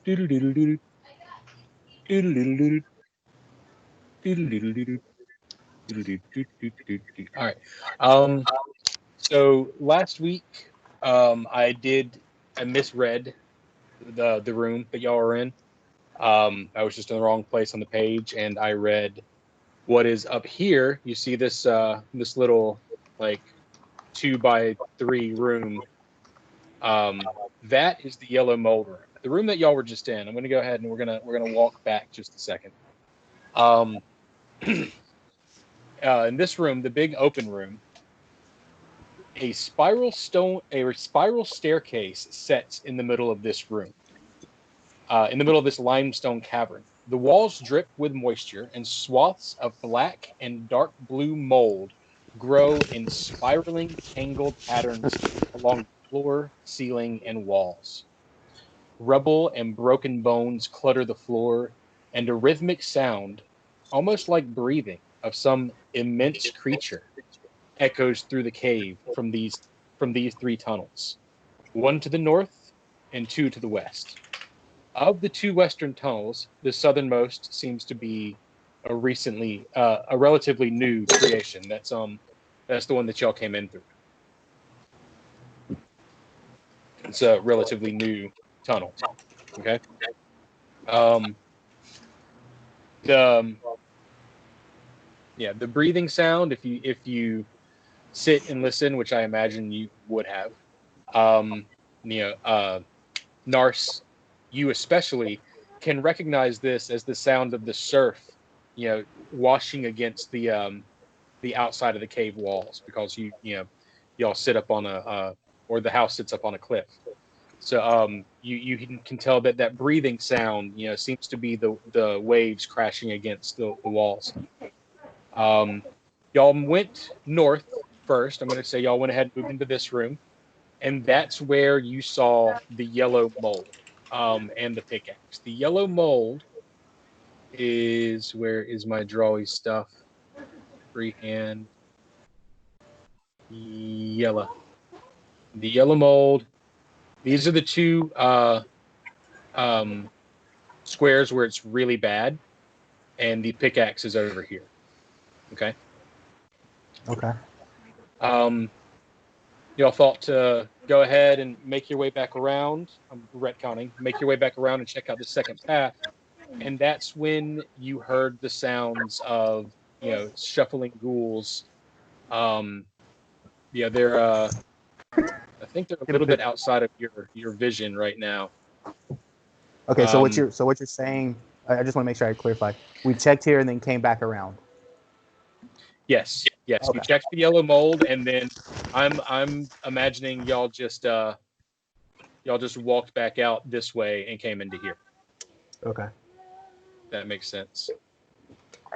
Doodle-doodle-doodle. Doodle-doodle-doodle. Doodle-doodle-doodle. Doodle-doodle-doodle. All right. So last week, I misread the room that y'all are in. I was just in the wrong place on the page, and I read what is up here. You see this little like 2x3 room. That is the yellow mold room. The room that y'all were just in. I'm going to go ahead and we're gonna walk back just a second. In this room, the big open room, a spiral staircase sets in the middle of this room. In the middle of this limestone cavern. The walls drip with moisture, and swaths of black and dark blue mold grow in spiraling, tangled patterns along the floor, ceiling, and walls. Rubble and broken bones clutter the floor, and a rhythmic sound, almost like breathing, of some immense creature echoes through the cave from these three tunnels, one to the north and two to the west. Of the two western tunnels, the southernmost seems to be a relatively new creation. That's the one that y'all came in through. It's a relatively new tunnel. Okay. The breathing sound. If you sit and listen, which I imagine you would have, Nars, you especially can recognize this as the sound of the surf, washing against the outside of the cave walls, because y'all sit up on or the house sits up on a cliff. So you can tell that breathing sound, seems to be the waves crashing against the walls. Y'all went north first. I'm going to say y'all went ahead and moved into this room, and that's where you saw the yellow mold. And the pickaxe. The yellow mold is, where is my drawy stuff? Freehand. Yellow. The yellow mold. These are the two squares where it's really bad, and the pickaxe is over here. Okay. Okay. Y'all thought to go ahead and make your way back around. I'm retconning. Make your way back around and check out the second path. And that's when you heard the sounds of, shuffling ghouls. They're I think they're a little bit outside of your vision right now. Okay, so what you're saying, I just want to make sure I clarify. We checked here and then came back around. Yes. Okay. You checked the yellow mold, and then I'm imagining y'all just walked back out this way and came into here. Okay. That makes sense.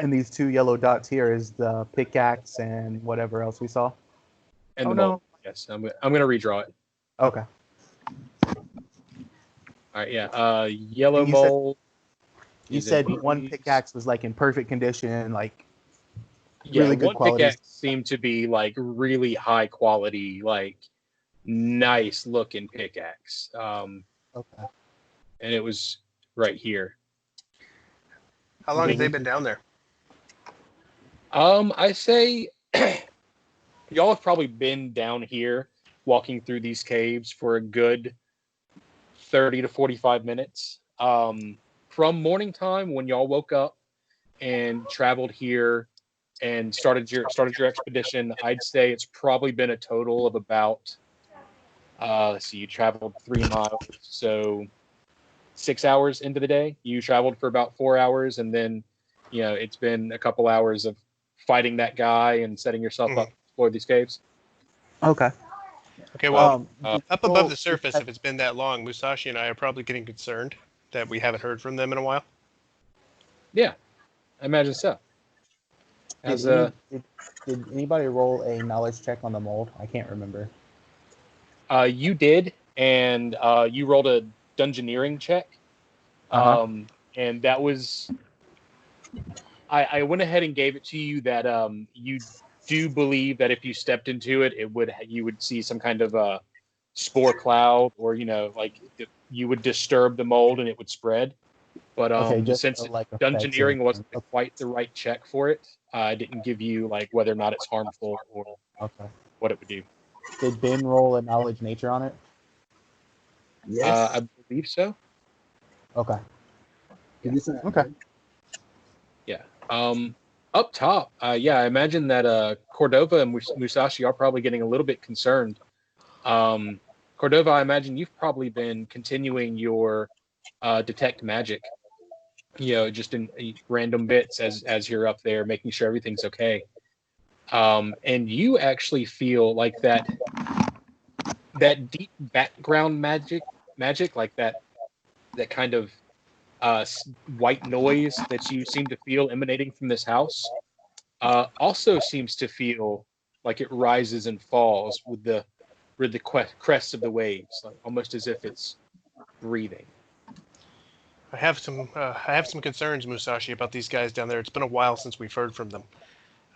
And these two yellow dots here is the pickaxe and whatever else we saw? And the mold. Yes, I'm going to redraw it. Okay. All right, yeah. Yellow mold. You said one pickaxe was like in perfect condition, like really good quality. One pickaxe seemed to be like really high quality, like nice looking pickaxe. Okay. And it was right here. How long have they been down there? I say y'all have probably been down here walking through these caves for a good 30 to 45 minutes. From morning time when y'all woke up and traveled here and started your expedition, I'd say it's probably been a total of about you traveled 3 miles, so 6 hours into the day. You traveled for about 4 hours, and then it's been a couple hours of fighting that guy and setting yourself up to explore these caves. Okay. Okay, well, up above the surface, if it's been that long, Musashi and I are probably getting concerned that we haven't heard from them in a while. Yeah, I imagine so. Did anybody roll a knowledge check on the mold? I can't remember. You did, and you rolled a dungeoneering check. And that was... I went ahead and gave it to you that you do believe that if you stepped into it, you would see some kind of spore cloud, or you would disturb the mold and it would spread. But since dungeoneering wasn't quite the right check for it, I didn't give you like whether or not it's harmful or what it would do. Did Ben roll a knowledge nature on it? Yes. I believe so. Okay. Okay. Yeah. Up top, I imagine that Cordova and Musashi are probably getting a little bit concerned. Cordova, I imagine you've probably been continuing your detect magic, just in random bits as you're up there, making sure everything's okay. And you actually feel like that deep background magic, like that kind of white noise that you seem to feel emanating from this house, also seems to feel like it rises and falls with the crests of the waves, like almost as if it's breathing. I have some concerns, Musashi, about these guys down there. It's been a while since we've heard from them.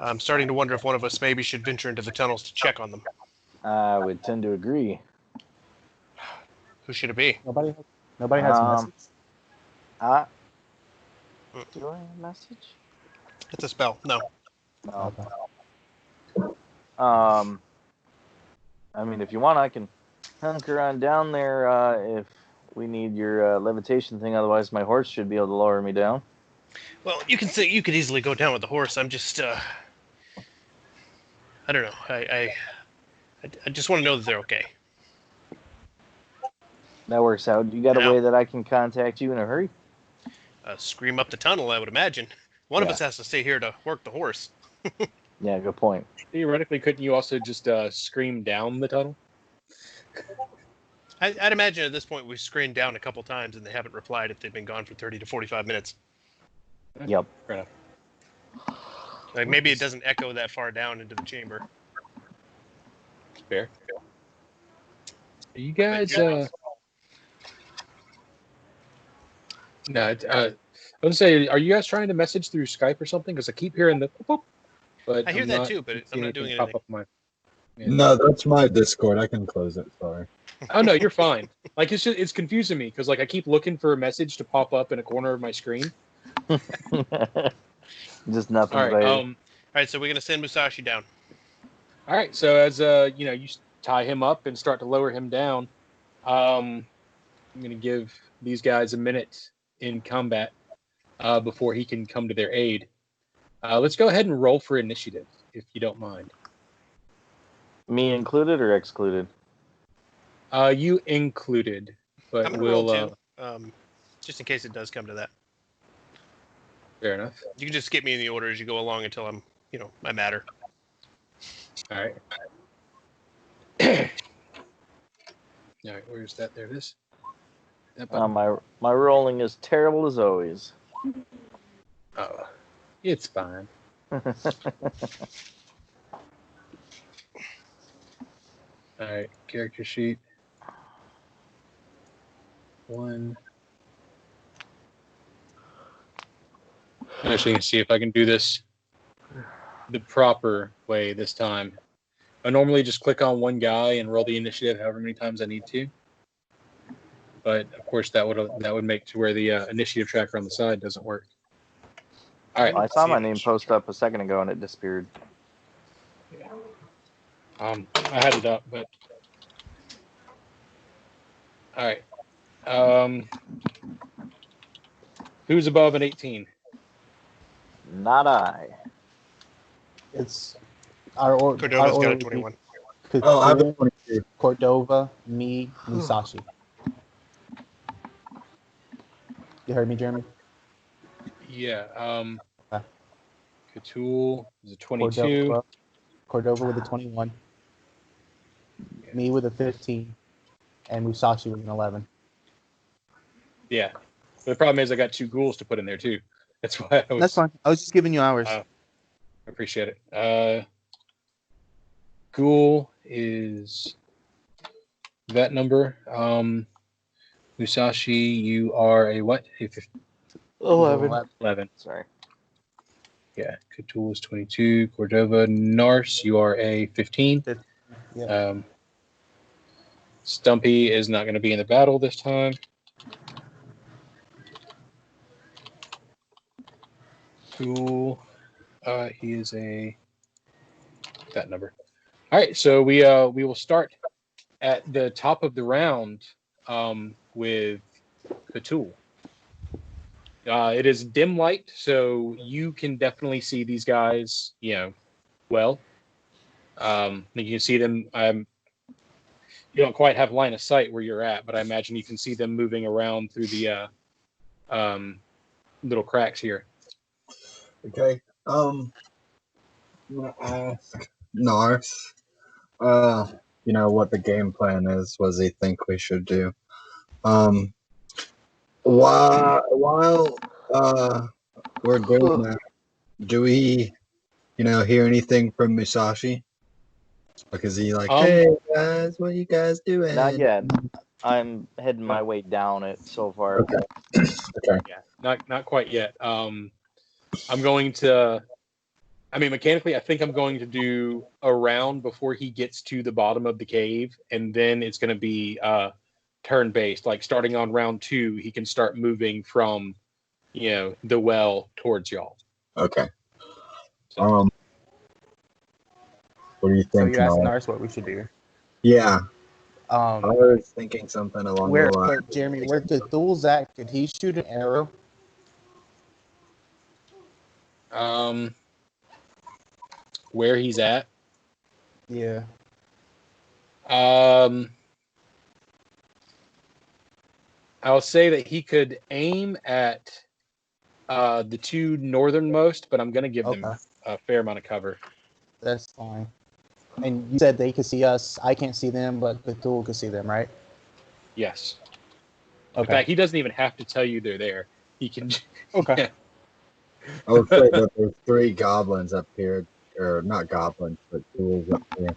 I'm starting to wonder if one of us maybe should venture into the tunnels to check on them. I would tend to agree. Who should it be? Nobody has a message. Do I have a message? It's a spell. No. No. Okay. I mean, if you want, I can hunker on down there if we need your levitation thing. Otherwise, my horse should be able to lower me down. Well, you could easily go down with the horse. I'm just, I don't know. I just want to know that they're okay. That works out. You got a way that I can contact you in a hurry? Scream up the tunnel, I would imagine. One of us has to stay here to work the horse. Yeah, good point. Theoretically, couldn't you also just scream down the tunnel? I'd imagine at this point we've screamed down a couple times and they haven't replied if they've been gone for 30 to 45 minutes. Yep. Fair enough. Like maybe it doesn't echo that far down into the chamber. Fair. You guys, no, I was gonna say, are you guys trying to message through Skype or something? Because I keep hearing the whoop, but I hear that too, but I'm not doing anything. No, that's my Discord. I can close it. Sorry. Oh no, you're fine. Like it's confusing me because like I keep looking for a message to pop up in a corner of my screen. Just nothing. All right. All right. So we're gonna send Musashi down. All right. So as you tie him up and start to lower him down, I'm gonna give these guys a minute in combat before he can come to their aid. Let's go ahead and roll for initiative, if you don't mind. Me included or excluded? You included, but I'm gonna roll too, just in case it does come to that. Fair enough. You can just skip me in the order as you go along until I'm, I matter. All right. All right, where's that? There it is. My rolling is terrible as always. Oh, it's fine. All right, character sheet. 1. I'm actually gonna see if I can do this the proper way this time. I normally just click on one guy and roll the initiative however many times I need to. But of course, that would make to where the initiative tracker on the side doesn't work. All right. Well, I saw my name post up a second ago and it disappeared. Yeah. I had it up, but all right. Who's above an 18? Not I. It's our order. Cordova's got a 21. Oh, I have a 22. Cordova, me, Musashi. You heard me, Jeremy? Yeah. Okay. Cthulhu is a 22. Cordova with a 21. Yeah. Me with a 15. And Musashi with an 11. Yeah. But the problem is I got 2 ghouls to put in there, too. That's why I was... That's fine. I was just giving you hours. I appreciate it. Ghoul is that number. Musashi, you are a what? 11. Sorry. Yeah. Cthulhu is 22. Cordova, Nars, you are a 15. Yeah. Stumpy is not going to be in the battle this time. Cool. He is that number. All right, so we will start at the top of the round with Cthulhu. It is dim light, so you can definitely see these guys, well. You can see them. You don't quite have line of sight where you're at, but I imagine you can see them moving around through the little cracks here. Okay. I'm gonna ask Nars, what the game plan is. What does he think we should do? While we're doing that, do we, hear anything from Musashi? Like, is he like, hey guys, what are you guys doing? Not yet. I'm heading my way down it so far. Okay. Okay. Yeah, not quite yet. I'm going to. I mean, mechanically, I think I'm going to do a round before he gets to the bottom of the cave, and then it's going to be turn-based. Like starting on round 2, he can start moving from, the well towards y'all. Okay. So, what do you So think? you asked Nars what we should do. Yeah. I was thinking something along the line. But Jeremy, where Cthulhu's at, could he shoot an arrow? Where he's at? Yeah. I'll say that he could aim at the 2 northernmost, but I'm going to give them a fair amount of cover. That's fine. And you said they could see us. I can't see them, but Cthulhu could see them, right? Yes. Okay. In fact, he doesn't even have to tell you they're there. He can. Okay. I would say that there's 3 goblins up here, or not goblins, but ghouls up here.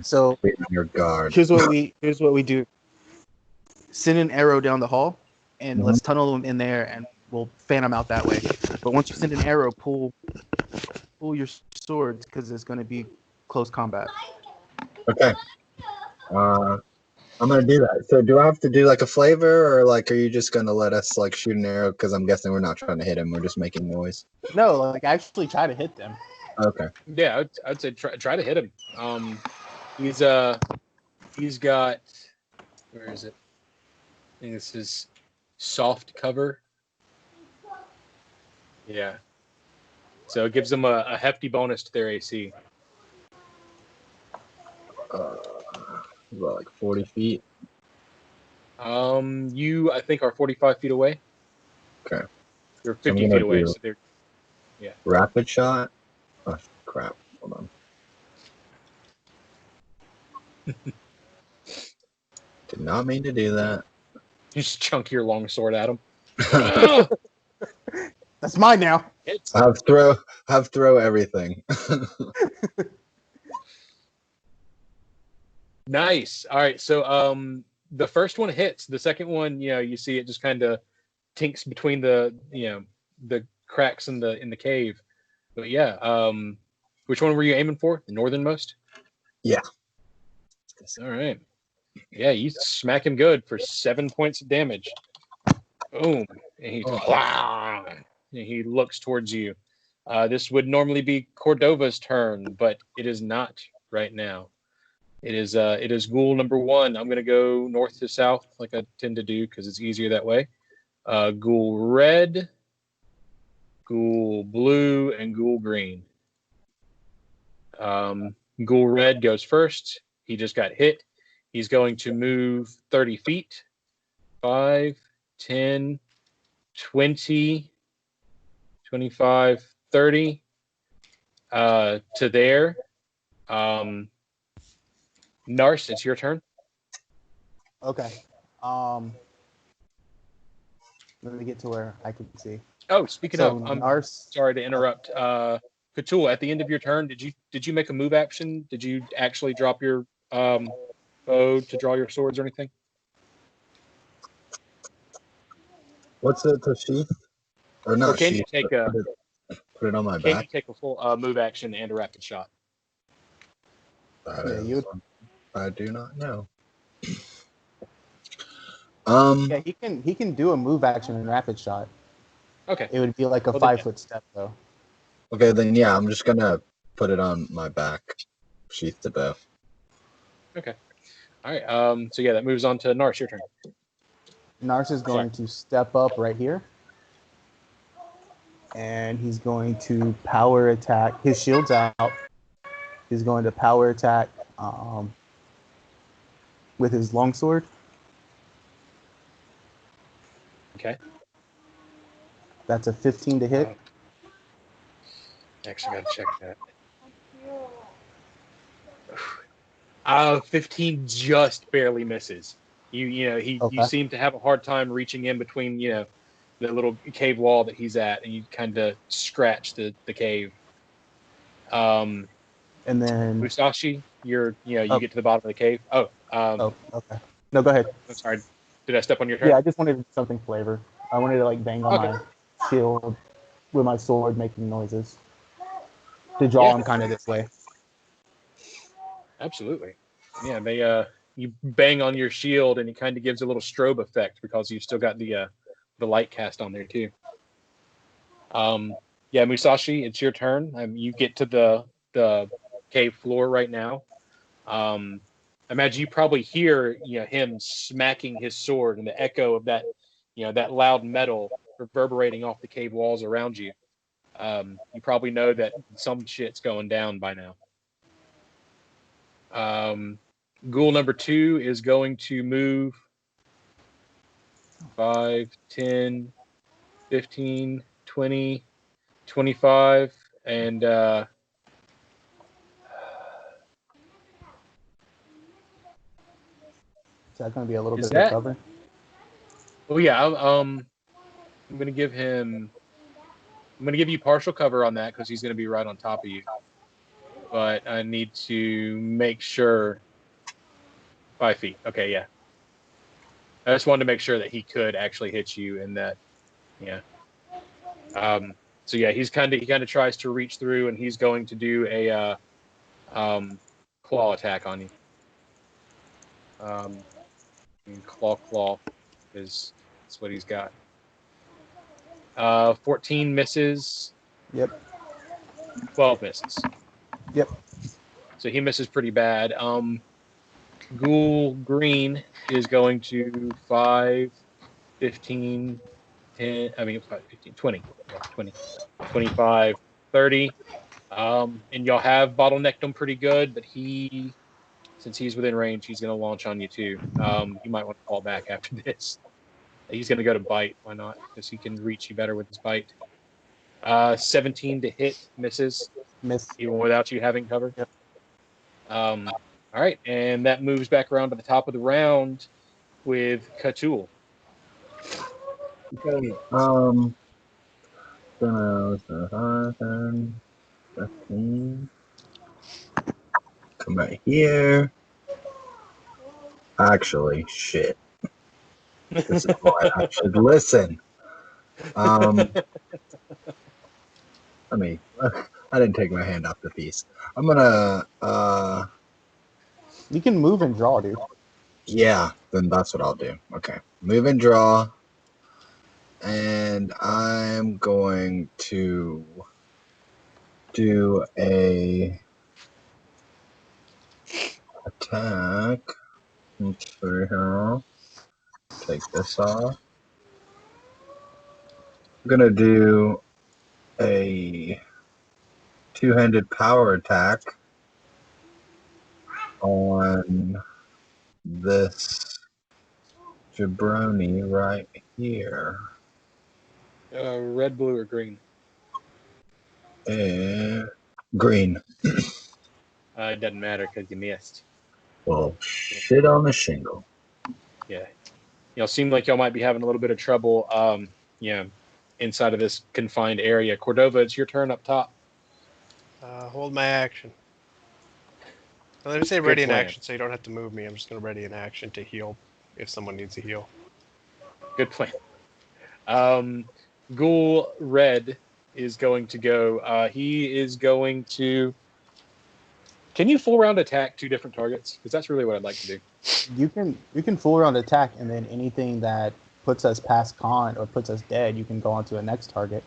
So be on your guard. here's what we do. Send an arrow down the hall, and let's tunnel them in there, and we'll fan them out that way. But once you send an arrow, pull your swords because it's going to be close combat. Okay. I'm gonna do that. So do I have to do like a flavor, or like are you just gonna let us like shoot an arrow? Because I'm guessing we're not trying to hit him. We're just making noise. No, like actually try to hit them. Okay. Yeah, I'd say try to hit him. He's got, where is it? I think this is soft cover. Yeah. So it gives them a hefty bonus to their AC. About like 40 feet. You I think are 45 feet away. Okay. You're 50 feet away. So they're rapid shot. Oh crap! Hold on. Did not mean to do that. You just chunk your long sword at him. That's mine now. Have throw everything. Nice. All right. So the first one hits. The second one, you see it just kind of tinks between the the cracks in the cave. But yeah, which one were you aiming for? The northernmost? Yeah. All right. Yeah, you smack him good for 7 points of damage. Boom. And he looks towards you. This would normally be Cordova's turn, but it is not right now. It is ghoul number 1. I'm gonna go north to south like I tend to do because it's easier that way. Ghoul red, ghoul blue, and ghoul green. Ghoul red goes first. He just got hit. He's going to move 30 feet. 5, 10, 20, 25, 30 to there. Nars, it's your turn. Okay. Let me get to where I can see. Oh, speaking of, I'm Nars, sorry to interrupt. Cthulhu, at the end of your turn, did you make a move action? Did you actually drop your bow to draw your swords or anything? What's it to sheath? Or not Can sheath? you take put it on my Can back. you take a full move action and a rapid shot? That is, I do not know. Yeah, he can do a move action and rapid shot. Okay. It would be like a Well, then, 5-foot step though. Okay, then yeah, I'm just gonna put it on my back. Sheath the bow. Okay. All right. So yeah, that moves on to Nars. Your turn. Nars is going to step up right here. And he's going to power attack. His shield's out. He's going to power attack with his longsword. Okay. That's a 15 to hit. Actually, gotta check that. 15 just barely misses. You seem to have a hard time reaching in between the little cave wall that he's at, and you kind of scratch the cave. And then Musashi, you get to the bottom of the cave. Okay. No, go ahead. I'm sorry. Did I step on your turn? Yeah, I just wanted something flavor. I wanted to like bang on my shield with my sword, making noises to draw him kind of this way. Absolutely. Yeah, you bang on your shield, and it kind of gives a little strobe effect because you've still got the light cast on there too. Yeah, Musashi, it's your turn. You get to the cave floor right now. Imagine you probably hear him smacking his sword, and the echo of that that loud metal reverberating off the cave walls around you. You probably know that some shit's going down by now. Ghoul number 2 is going to move 5, 10, 15, 20, 25, and Is that going to be a little bit of cover? Oh yeah, I'm going to give him. I'm going to give you partial cover on that because he's going to be right on top of you. But I need to make sure. 5 feet. Okay, yeah. I just wanted to make sure that he could actually hit you, and that, yeah. So yeah, he kind of tries to reach through, and he's going to do a claw attack on you. And claw is what he's got. 14 misses. Yep. 12 misses. Yep. So he misses pretty bad. Ghoul Green is going to 5, 15, 10, 5, 15, 20, 20, 25, 30. And y'all have bottlenecked him pretty good, but since he's within range, he's going to launch on you too. You might want to call back after this. He's going to go to bite. Why not? Because he can reach you better with his bite. 17 to hit, misses. Miss. Even without you having cover. Yep. All right, and that moves back around to the top of the round with Katul. Okay. Come right here. Actually, shit. This is why I should listen. I didn't take my hand off the piece. I'm gonna. You can move and draw, dude. Yeah, then that's what I'll do. Okay, move and draw, and I'm going to do a attack. Let's see here. Take this off. I'm gonna do a two-handed power attack on this jabroni right here. Red, blue, or green? And green. It doesn't matter because you missed. Well, shit on the shingle. Yeah. Seem like y'all might be having a little bit of trouble, inside of this confined area. Cordova, it's your turn up top. Hold my action. Let me say Good ready in plan. action so you don't have to move me. I'm just going to ready in action to heal if someone needs a heal. Good plan. Ghoul Red is going to go. He is going to. Can you full round attack 2 different targets? Because that's really what I'd like to do. You can full round attack, and then anything that puts us past con or puts us dead, you can go on to a next target.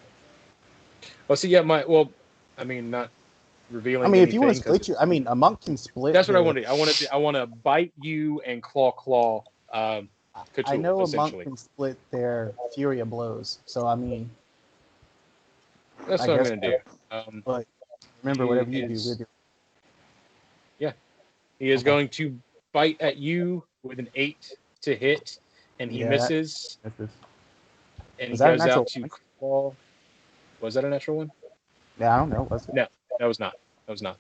Well, see, yeah, I mean, not revealing I mean, if you want to anything, 'cause split you, I mean, a monk can split. that's what I want to do. I want to bite you and claw. I Cthulhu, know a monk essentially. can split their fury of blows, so I mean, That's I what I'm guess going to do. but remember, he whatever you do, is- with your He is Okay. going to bite at you with an 8 to hit, and he Yeah, misses. misses. And he Was that a goes natural out to one? claw. Was that a natural one? Yeah, I don't know. Was it? No, that was not. That was not.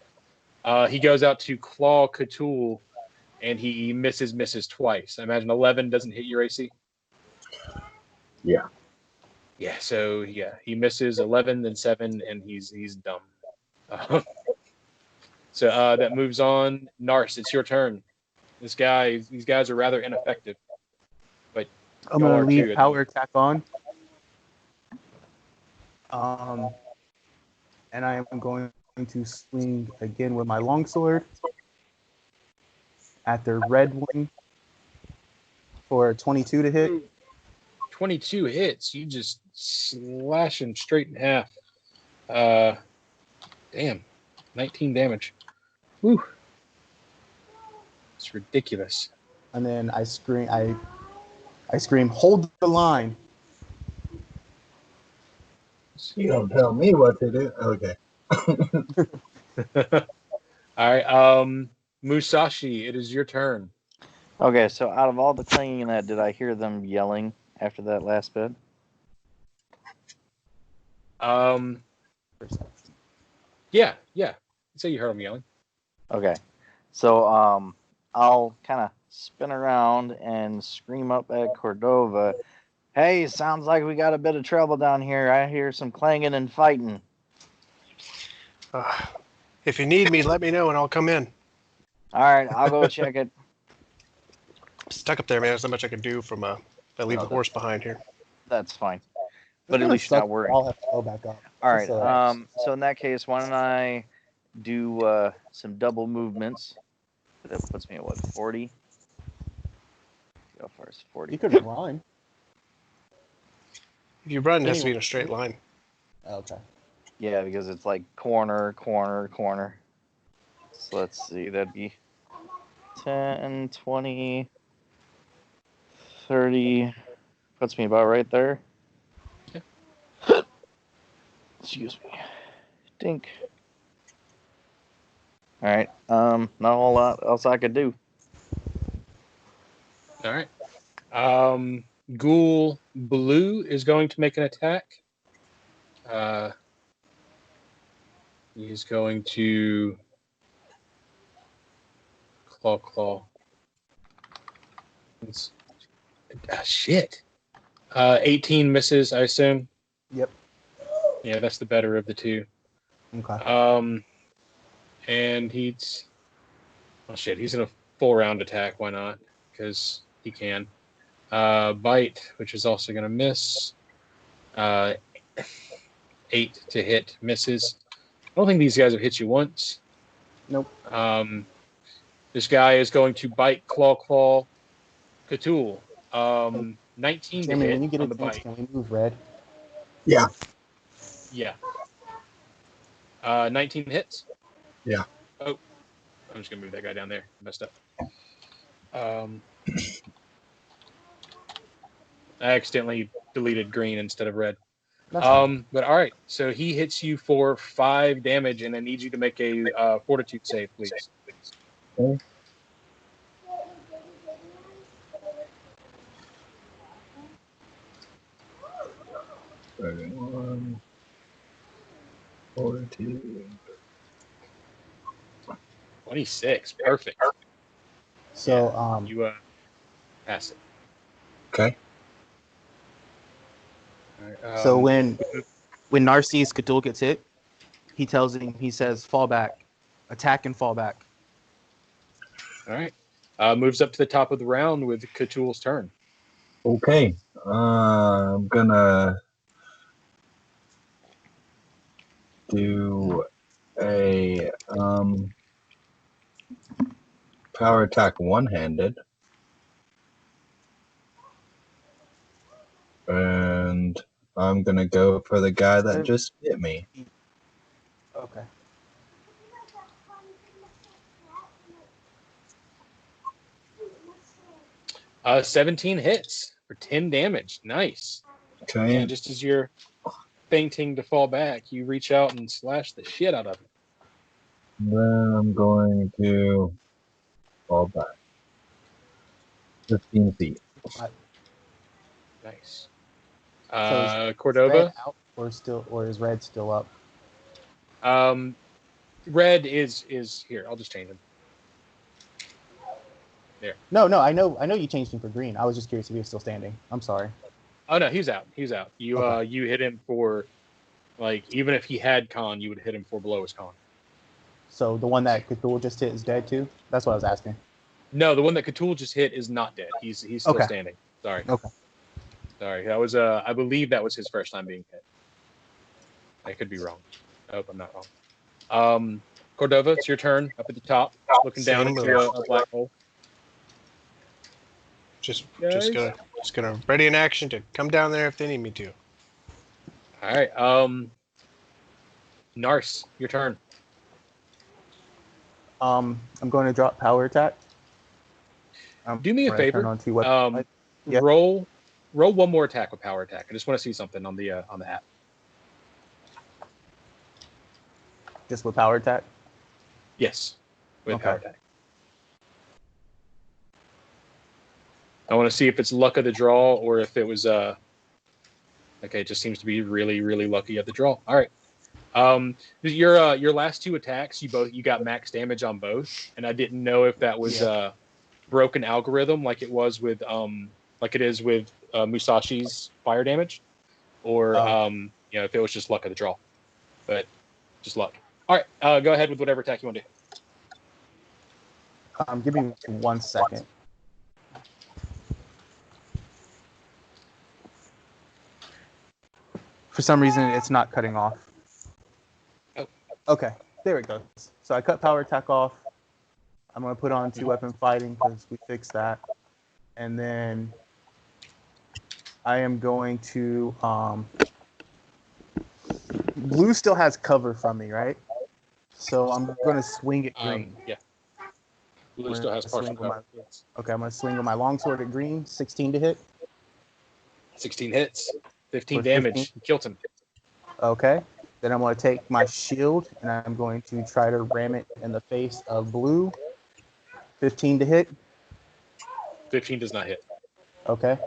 He goes out to claw Cthulhu, and he misses twice. I imagine 11 doesn't hit your AC. Yeah. Yeah, so he misses 11, then 7, and he's dumb. So that moves on. Nars, it's your turn. These guys are rather ineffective, but I'm y'all gonna are leave too. power attack on. And I am going to swing again with my longsword at the red one for 22 to hit. 22 hits. You just slash him straight in half. Damn, 19 damage. Whew. It's ridiculous. And then I scream, hold the line. You don't tell me what to do. Okay. All right, Musashi, it is your turn. Okay, so out of all the clanging in that, did I hear them yelling after that last bit? Yeah. I'd say you heard him yelling. Okay, so I'll kind of spin around and scream up at Cordova. Hey, sounds like we got a bit of trouble down here. I hear some clanging and fighting. If you need me, let me know and I'll come in. All right, I'll go check it. Stuck up there, man. There's not much I can do from if I leave the No, horse behind here. That's fine. It's But at gonna least you're not suck. worried. I'll have to go back up. All right. Just, So in that case, why don't I do some double movements? That puts me at what, 40? Go first, 40. you could run. If you run, it has to be in a straight line. Okay. Yeah, because it's like corner. So let's see, that'd be 10, 20, 30. Puts me about right there. Okay. Excuse me. Dink. All right. Not a whole lot else I could do. All right. Ghoul Blue is going to make an attack. He's going to claw. Shit. 18 misses, I assume. Yep. Yeah, that's the better of the two. Okay. And he's in a full round attack. Why not? Because he can. Bite, which is also going to miss. 8 to hit, misses. I don't think these guys have hit you once. Nope. This guy is going to bite, claw, Cthulhu. 19 to Jamie, hit when you get on a the chance, bite. can we move red? Yeah. Yeah. 19 hits? Yeah. Oh, I'm just going to move that guy down there. Messed up. I accidentally deleted green instead of red. That's fine. But all right. So he hits you for 5 damage, and I need you to make a fortitude save, please. Okay. One, 42. 26. Perfect. So You pass it. Okay. All right, so when Narcisse Cthulhu gets hit, he says fall back, attack and fall back. all right. Moves up to the top of the round with Cthulhu's turn. Okay. I'm gonna do a power attack one-handed. And I'm gonna go for the guy that just hit me. Okay. Uh, 17 hits for 10 damage. Nice. Okay. And just as you're fainting to fall back, you reach out and slash the shit out of him. Then I'm going to fall back. 15 feet. Nice. So Cordova. Red out or is Red still up? Red is here. I'll just change him. There. No, I know you changed him for green. I was just curious if he was still standing. I'm sorry. Oh no, he's out. He's out. You Okay. You hit him for, like, even if he had con, you would hit him for below his con. So the one that Cthulhu just hit is dead too? That's what I was asking. No, the one that Cthulhu just hit is not dead. He's still Okay. standing. Sorry. Okay. Sorry. That was I believe that was his first time being hit. I could be wrong. I hope I'm not wrong. Cordova, it's your turn. Up at the top, looking down Same into move. a black hole. Just Guys? gonna ready in action to come down there if they need me to. All right. Nars, your turn. I'm going to drop power attack. Do me a When I turn favor. on 2 weapons. Yeah. Roll one more attack with power attack. I just want to see something on the app. Just with power attack. Yes, with Okay. power attack. I want to see if it's luck of the draw or if it was okay. It just seems to be really, really lucky at the draw. All right. Your last 2 attacks, you got max damage on both, and I didn't know if that was broken algorithm like it was with like it is with Musashi's fire damage, or if it was just luck of the draw, but just luck. All right, go ahead with whatever attack you want to do. Give me 1 second. For some reason, it's not cutting off. Oh. Okay, there it goes. So I cut power attack off. I'm going to put on 2 weapon fighting because we fixed that. And then I am going to... Blue still has cover from me, right? So I'm going to swing at green. Yeah. Blue still has partial cover. Okay, I'm going to swing with my longsword at green. 16 to hit. 16 hits. 15 For damage. 15? You killed him. Okay. Then I'm going to take my shield and I'm going to try to ram it in the face of Blue. 15 to hit. 15 does not hit. Okay.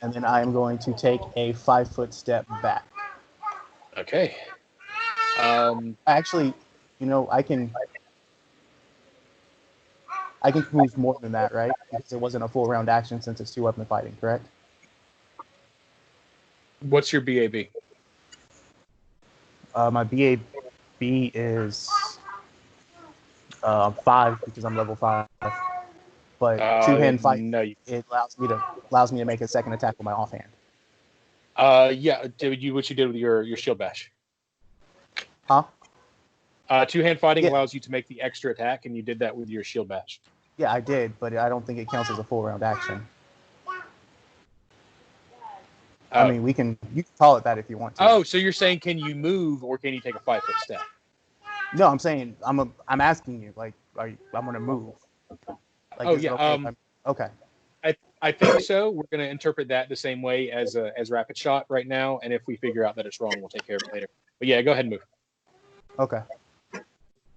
And then I am going to take a 5-foot step back. Okay. Actually, I can move more than that, right? Because it wasn't a full round action since it's 2 weapon fighting, correct? What's your BAB? My BAB is 5 because I'm level 5. But 2-hand fight, No. it allows me to make a second attack with my offhand. Yeah. What you did with your shield bash? Huh? 2-hand fighting Yeah. allows you to make the extra attack, and you did that with your shield bash. Yeah, I did, but I don't think it counts as a full round action. I mean, you can call it that if you want to. Oh, so you're saying can you move or can you take a 5-foot step? No, I'm saying I'm asking you, like, I'm gonna move. Like, Oh, is it yeah, okay. I think so. We're going to interpret that the same way as rapid shot right now, and if we figure out that it's wrong, we'll take care of it later. But yeah, go ahead and move. Okay.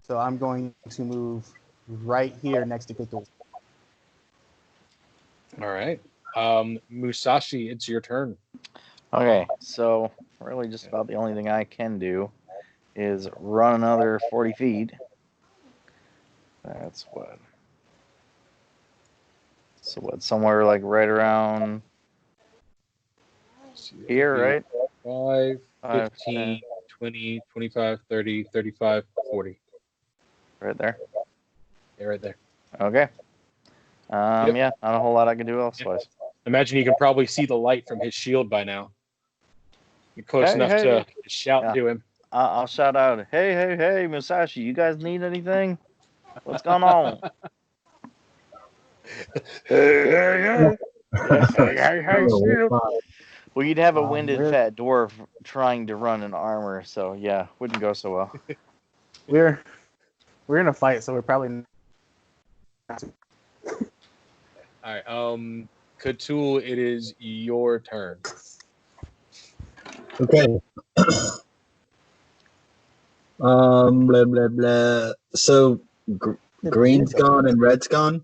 So I'm going to move right here next to Cthulhu. All right. Musashi, it's your turn. Okay, so really just about the only thing I can do is run another 40 feet. That's what? So what, somewhere like right around here, right? 5, 15, 20, 25, 30, 35, 40. Right there. Yeah, right there. Okay. Yep. Yeah, not a whole lot I can do elsewise. Imagine you can probably see the light from his shield by now. You're close enough to shout to him. I'll shout out, hey, Musashi, you guys need anything? What's going on? Hey. Well, you'd have a winded we're- fat dwarf trying to run in armor, so yeah, wouldn't go so well. We're in a fight, so we're probably not. All right. Cthulhu, it is your turn. Okay. Blah blah blah. So green's gone and red's gone.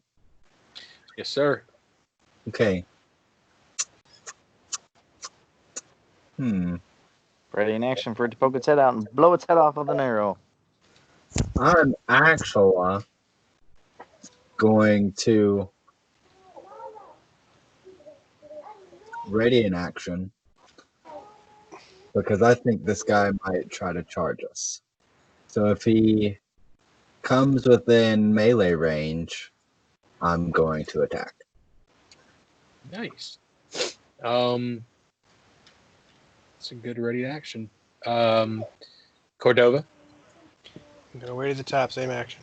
Yes, sir. Okay. Ready in action for it to poke its head out and blow its head off with an arrow. I'm actually going to ready in action because I think this guy might try to charge us. So if he comes within melee range, I'm going to attack. Nice. It's a good ready action. Cordova. I'm going way to the top, same action.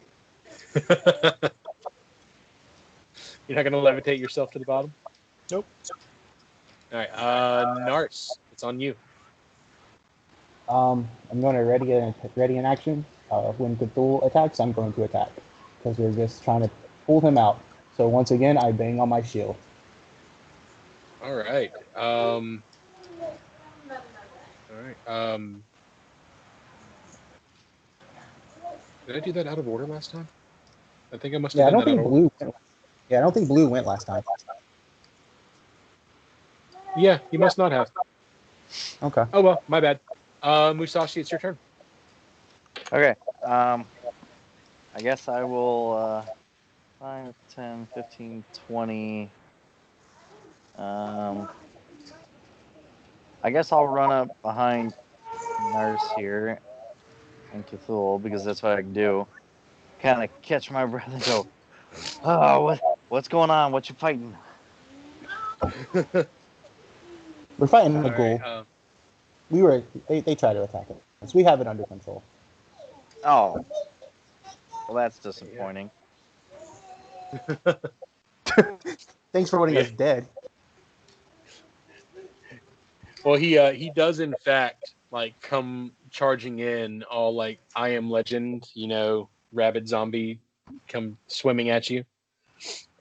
You're not going to levitate yourself to the bottom? Nope. All right. Nars, it's on you. I'm going to ready in action. When Cthulhu attacks, I'm going to attack because we're just trying to pull him out. So once again, I bang on my shield. All right. All right. Did I do that out of order last time? I think I must have Yeah, I done don't that out think of order. blue. Yeah, I don't think blue went last time. Yeah, you must not have. Okay. Oh, well, my bad. Musashi, it's your turn. Okay. I guess I will 5, 10, 15, 20. I guess I'll run up behind Nurse here and Cthulhu because that's what I can do. Kind of catch my breath and go, "Oh, what's going on? What you fighting?" We're fighting a All ghoul. right, They try to attack us. We have it under control. Oh, well, that's disappointing. Thanks for wanting Yeah. us dead. Well, he does in fact like come charging in, all like I Am Legend, rabid zombie, come swimming at you.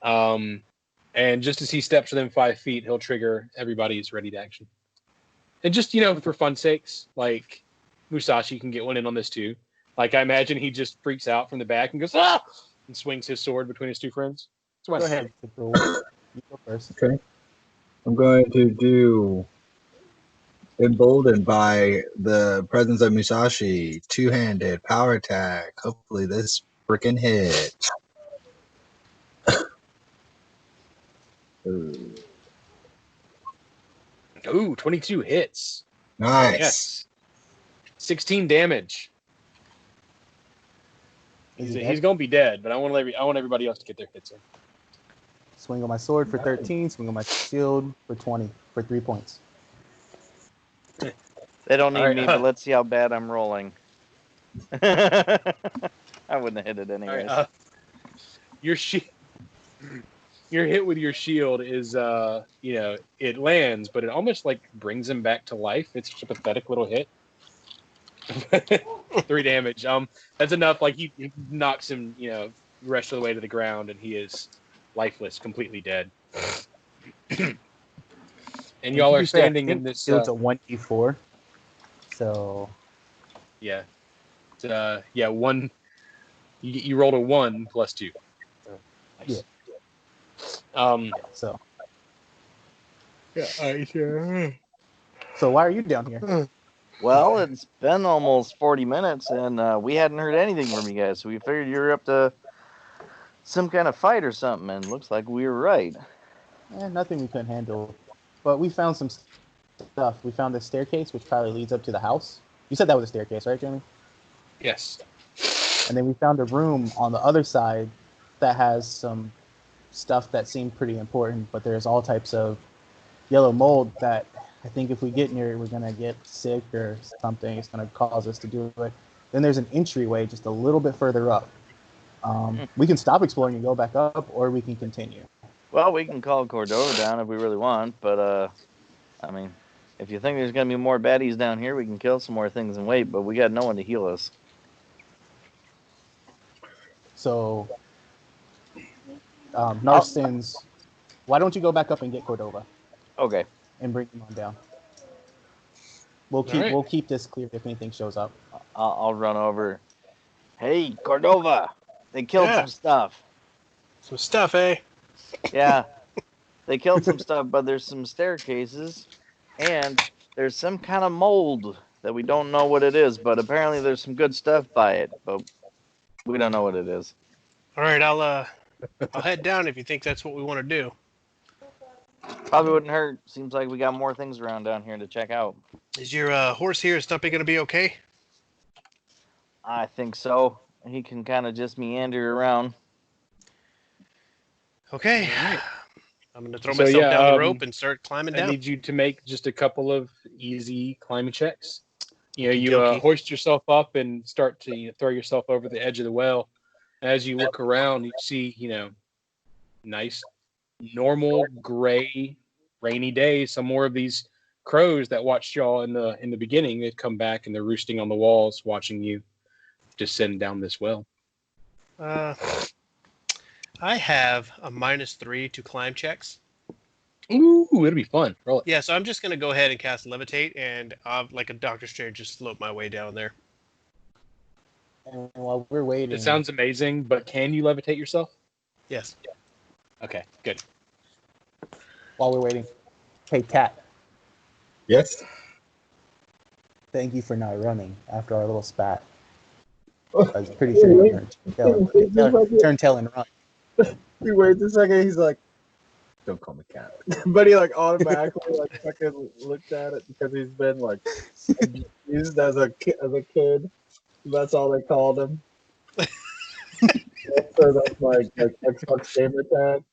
And just as he steps within 5 feet, he'll trigger everybody's ready to action. And just for fun sakes, like Musashi can get one in on this too. Like I imagine he just freaks out from the back and goes ah, and swings his sword between his two friends. Go ahead, Cthulhu. You go first. Okay. I'm going to do emboldened by the presence of Musashi, two-handed power attack. Hopefully this freaking hit. Ooh, 22 hits. Nice. Yes. 16 damage. Is he He's dead? going to be dead, but I want everybody else to get their hits in. Swing on my sword for 13. Swing on my shield for 20 for 3 points. They don't need All right, me, but let's see how bad I'm rolling. I wouldn't have hit it All anyways. right, your hit with your shield is it lands, but it almost like brings him back to life. It's just a pathetic little hit. 3 damage. That's enough. Like he knocks him, the rest of the way to the ground, and he is lifeless, completely dead. And y'all are standing in this. Shield's a 1d4. So Yeah. One. You rolled a 1 plus 2. Nice. so Yeah. so why are you down here? Well, it's been almost 40 minutes, and we hadn't heard anything from you guys, so we figured you were up to some kind of fight or something, and looks like we were right. Nothing we couldn't handle. But we found some stuff. We found this staircase, which probably leads up to the house. You said that was a staircase, right, Jeremy? Yes. And then we found a room on the other side that has some stuff that seemed pretty important, but there's all types of yellow mold that I think if we get near it, we're going to get sick or something. It's going to cause us to do it. Then there's an entryway just a little bit further up. We can stop exploring and go back up, or we can continue. Well, we can call Cordova down if we really want, but, I mean, If you think there's gonna be more baddies down here, we can kill some more things and wait. But we got no one to heal us. So, Narstins, why don't you go back up and get Cordova Okay. and bring him on down? All right. We'll keep this clear if anything shows up. I'll run over. Hey, Cordova! They killed some stuff. Some stuff, eh? Yeah, they killed some stuff, but there's some staircases, and there's some kind of mold that we don't know what it is. But apparently, there's some good stuff by it, but we don't know what it is. All right, I'll head down if you think that's what we want to do. Probably wouldn't hurt. Seems like we got more things around down here to check out. Is your horse here, Stumpy, going to be okay? I think so. He can kind of just meander around. Okay. I'm going to throw myself down the rope and start climbing down. I need you to make just a couple of easy climbing checks. You hoist yourself up and start to throw yourself over the edge of the well. As you look around, you see, nice, normal, gray, rainy day. Some more of these crows that watched y'all in the beginning, they've come back and they're roosting on the walls, watching you descend down this well. I have a -3 to climb checks. Ooh, it'll be fun. Roll it. Yeah, so I'm just going to go ahead and cast Levitate, and like a Doctor Strange, just float my way down there. And while we're waiting, It sounds amazing, but can you levitate yourself? Yes. Okay, good. while we're waiting, hey Cat, Yes. thank you for not running after our little spat. I was pretty sure you turn tail and run. He waits a second. He's like, "Don't call me Cat," but he like automatically like fucking looked at it because he's been like abused as a kid. That's all they called him. So that's my Xbox gamer tag.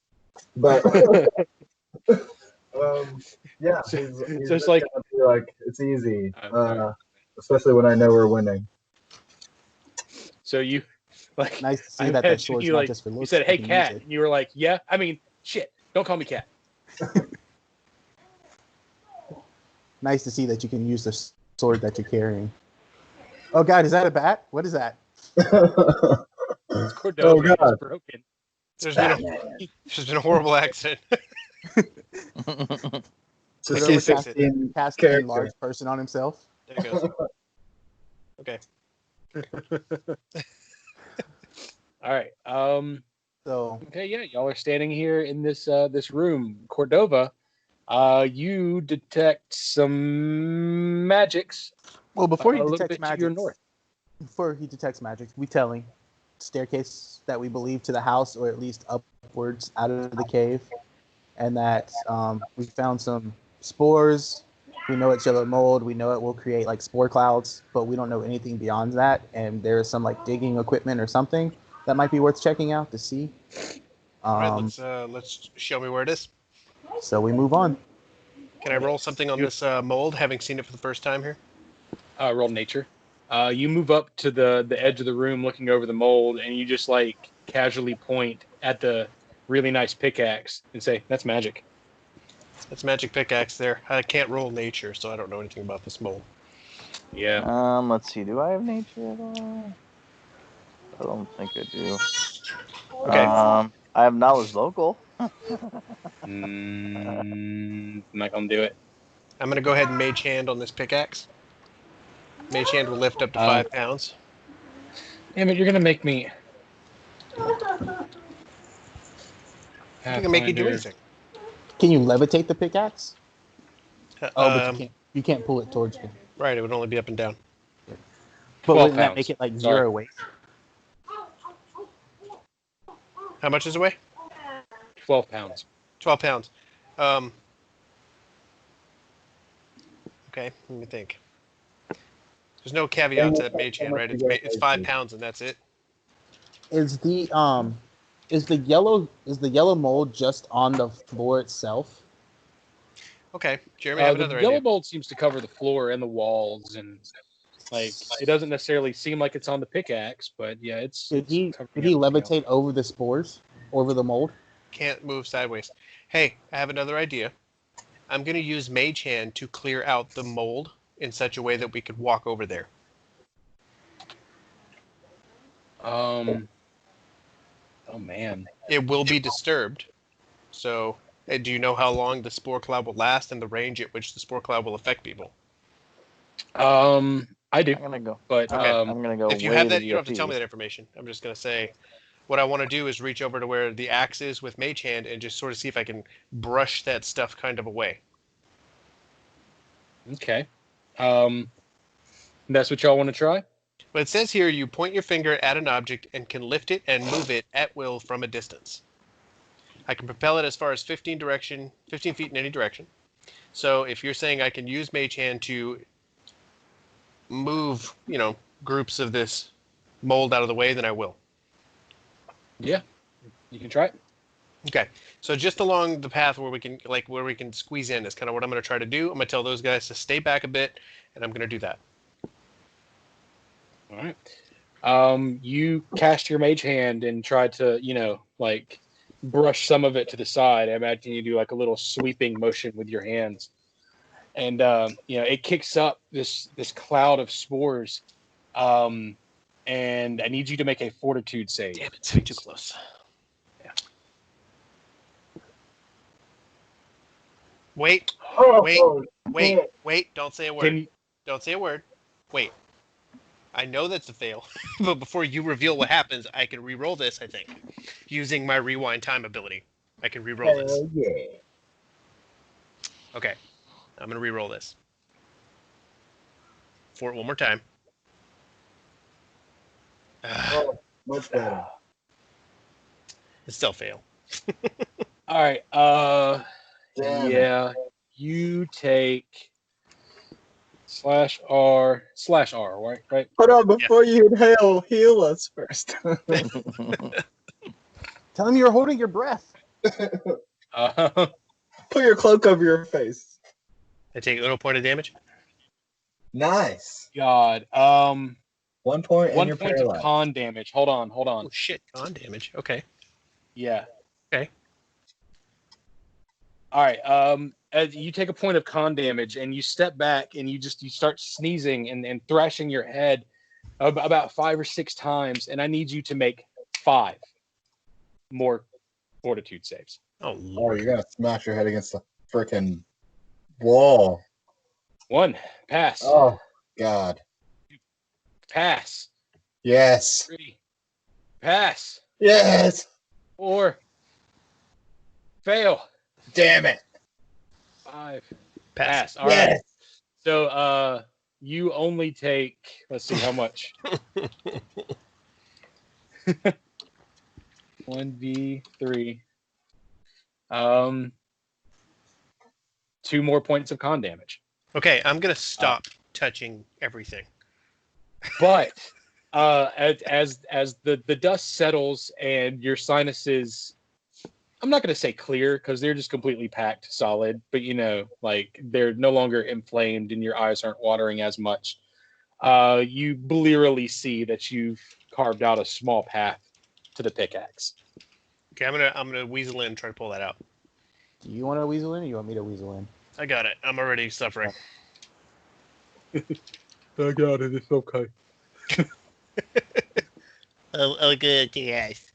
But yeah, he's it's like it's easy, especially when I know we're winning. So you like Nice to see I that imagine sword's you, not like, just for looks. you said, "Hey, you can Cat," use it. and you were like, "Yeah, I mean, shit, don't call me Cat." Nice to see that you can use the sword that you're carrying. Oh God, is that a bat? What is that? It's Cordova. Oh, God. It's broken. There's been a horrible accident. So Cordova he's fix it. 16 Cast a character. large person on himself. There it goes. Okay. All right. So Okay. Yeah. Y'all are standing here in this this room. Cordova, you detect some magics. well, before a he little detects bit to your magic, north. we tell him staircase that we believe to the house, or at least upwards out of the cave, and that we found some spores. We know it's yellow mold. We know it will create like spore clouds, but we don't know anything beyond that. And there's some like digging equipment or something that might be worth checking out to see. All right, let's show me where it is. So we move on. Can I roll something on this mold, having seen it for the first time here? Roll nature. You move up to the edge of the room, looking over the mold, and you just like casually point at the really nice pickaxe and say, "That's magic." That's magic pickaxe there. I can't roll nature, so I don't know anything about this mold. Yeah. Let's see. Do I have nature at all? I don't think I do. Okay. I have knowledge local. Not gonna do it. I'm going to go ahead and mage hand on this pickaxe. Mage hand will lift up to 5 pounds. Damn it! You're gonna make me. I can make you do anything. Can you levitate the pickaxe? Oh, but Um, you can't pull it towards you. Right, it would only be up and down. But 12 wouldn't that pounds. make it like Sorry. 0 weight? How much is it weigh? 12 pounds. 12 pounds. Okay, let me think. There's no caveat to that mage hand, right? It's 5 pounds and that's it. Is the yellow mold just on the floor itself? Okay, Jeremy, I have The another yellow idea. mold seems to cover the floor and the walls, and like it doesn't necessarily seem like it's on the pickaxe, but yeah, it's. Did he covering levitate everything else. over the spores, over the mold? Can't move sideways. Hey, I have another idea. I'm going to use Mage Hand to clear out the mold in such a way that we could walk over there. Oh man. It will be disturbed. So, do you know how long the spore cloud will last and the range at which the spore cloud will affect people? I do, I'm gonna go. but Okay. I'm gonna go. If you way have to that, you don't have to tell me GFE. that information. I'm just going to say what I want to do is reach over to where the axe is with Mage Hand and just sort of see if I can brush that stuff kind of away. okay. That's what y'all want to try? But it says here you point your finger at an object and can lift it and move it at will from a distance. I can propel it as far as 15 feet in any direction. So if you're saying I can use Mage Hand to move, groups of this mold out of the way, then I will. Yeah, you can try it. Okay. So just along the path where we can squeeze in is kind of what I'm going to try to do. I'm going to tell those guys to stay back a bit, and I'm going to do that. All right. You cast your Mage Hand and try to, brush some of it to the side. I imagine you do like a little sweeping motion with your hands, and it kicks up this cloud of spores. And I need you to make a Fortitude save. Damn it, it's way too close. Yeah. Wait, don't say a word. Don't say a word. Wait. I know that's a fail, but before you reveal what happens, I can re-roll this, I think. Using my rewind time ability. I can re-roll this. Hell yeah. Okay. I'm going to re-roll this. For it one more time. Oh, much better. It's still a fail. All right. Damn Yeah. You take /R, right? Hold on, before you inhale, heal us first. Tell him you're holding your breath. Uh, Put your cloak over your face. I take 1 point of damage. Nice. God. 1 point and 1 you're point of paralyzed. con damage. Hold on. Oh shit, con damage. Okay. Yeah. Okay. All right. As you take a point of con damage and you step back and you start sneezing and thrashing your head about 5 or 6 times, and I need you to make 5 more Fortitude saves. Oh Oh, lord. you're gonna smash your head against the freaking wall. 1, pass. Oh God. Pass. Yes. 3, pass. Yes. 4, fail. Damn it. 5, Pass. pass. All right. Yes. So you only take, let's see how much. 1v3. 2 more points of con damage. Okay, I'm gonna stop touching everything. But as the dust settles and your sinuses, I'm not going to say clear because they're just completely packed solid, but they're no longer inflamed and your eyes aren't watering as much. You blearily see that you've carved out a small path to the pickaxe. Okay, I'm gonna weasel in and try to pull that out. Do you want to weasel in or you want me to weasel in? I got it. I'm already suffering. I got it. It's okay. Oh, good, yes.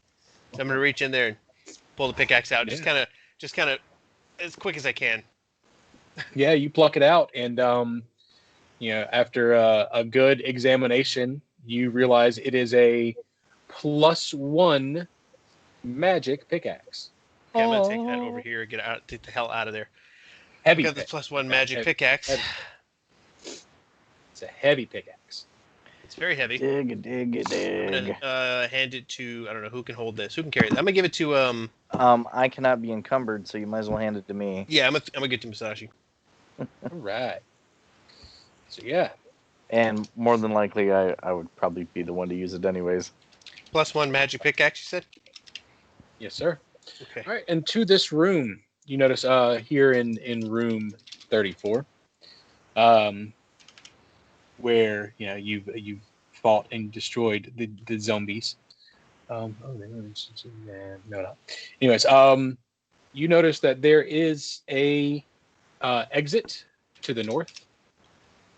So I'm gonna reach in there and pull the pickaxe out, just kind of, as quick as I can. Yeah, you pluck it out, and after a good examination, you realize it is a +1 magic pickaxe. Okay, I'm gonna take that over here, take the hell out of there. Heavy. I got the +1 magic heavy, pickaxe. heavy. It's a heavy pickaxe. It's very heavy. Dig. I'm gonna hand it to, I don't know who can hold this. Who can carry it? I'm gonna give it to I cannot be encumbered, so you might as well hand it to me. yeah, I'm gonna get to Musashi. All right. So yeah. And more than likely, I would probably be the one to use it anyways. +1 magic pickaxe, you said? Yes, sir. Okay. All right, and to this room, you notice here in room 34, where you've fought and destroyed the zombies. No. Anyways, you notice that there is a exit to the north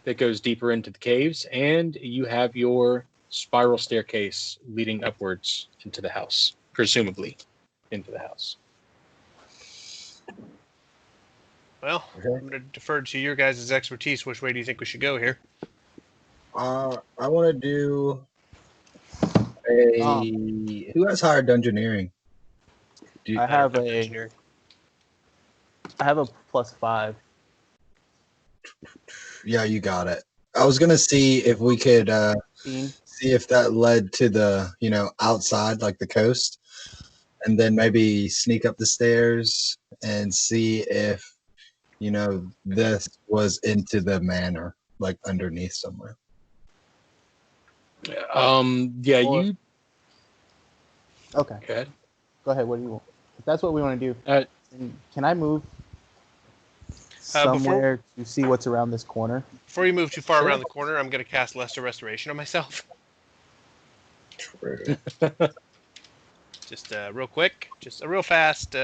that goes deeper into the caves, and you have your spiral staircase leading upwards into the house, presumably into the house. Well, I'm going to defer to your guys' expertise. Which way do you think we should go here? I want to do a. Who has higher dungeoneering? I have a Engineering. +5. Yeah, you got it. I was gonna see if we could see if that led to the outside, like the coast, and then maybe sneak up the stairs and see if this was into the manor, like underneath somewhere. Yeah, Or- you. Okay, Go ahead. go ahead. What do you want? If that's what we want to do, Uh, can I move somewhere to see what's around this corner? Before you move too far Sure. around the corner, I'm going to cast Lesser Restoration on myself. Just real quick. Just a real fast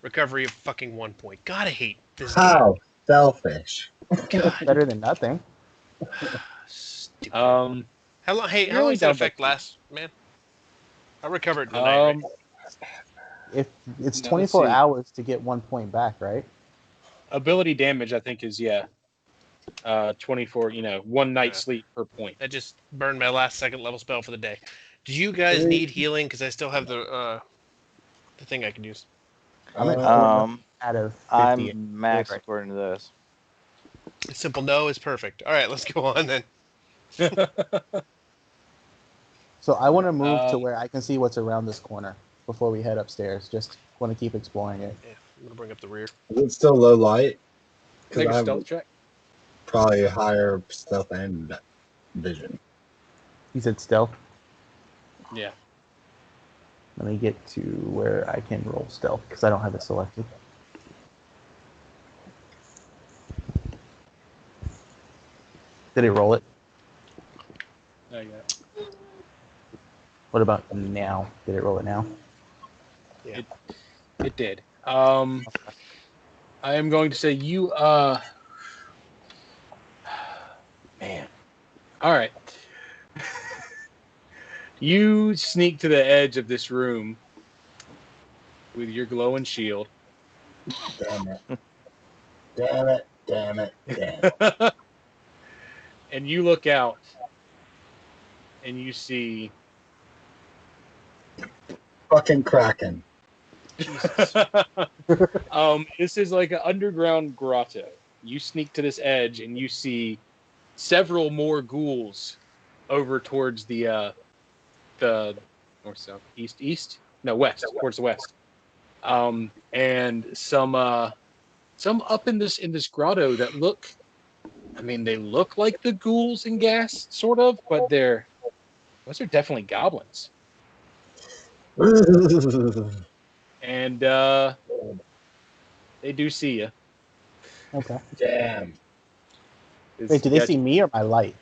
recovery of fucking 1 point. God, I hate this How selfish! game. God. Better than nothing. Stupid. How How long? Hey, how really long does that down effect by- last, man? I'll recover it in the night, right? If it's No, let's 24 see. hours to get 1 point back, right? ability damage, I think, is 24. 1 night Yeah. sleep per point. That just burned my last second level spell for the day. Do you guys need healing? Because I still have the thing I can use. I'm at 40 out of 50. I'm max right. according to this. A simple no is perfect. All right, let's go on then. So I want to move to Um, where I can see what's around this corner before we head upstairs. Just want to keep exploring it. Yeah, I'm gonna bring up the rear. Is it still low light? Because Make I a have stealth check. probably higher stealth and vision. You said stealth. Yeah. Let me get to where I can roll stealth because I don't have it selected. Did it roll it? There you go. What about now? Did it roll it now? Yeah. It did. I am going to say you. Man. All right. You sneak to the edge of this room with your glowing shield. Damn it! Damn it! Damn it! Damn it! And you look out and you see Fucking Kraken. Jesus. this is like an underground grotto. You sneak to this edge and you see several more ghouls over towards the north, south, east, no, west, towards the west. And some up in this grotto that look, they look like the ghouls in Gas, sort of, but those are definitely goblins. And they do see you. Okay. Damn. Wait, do they see me or my light?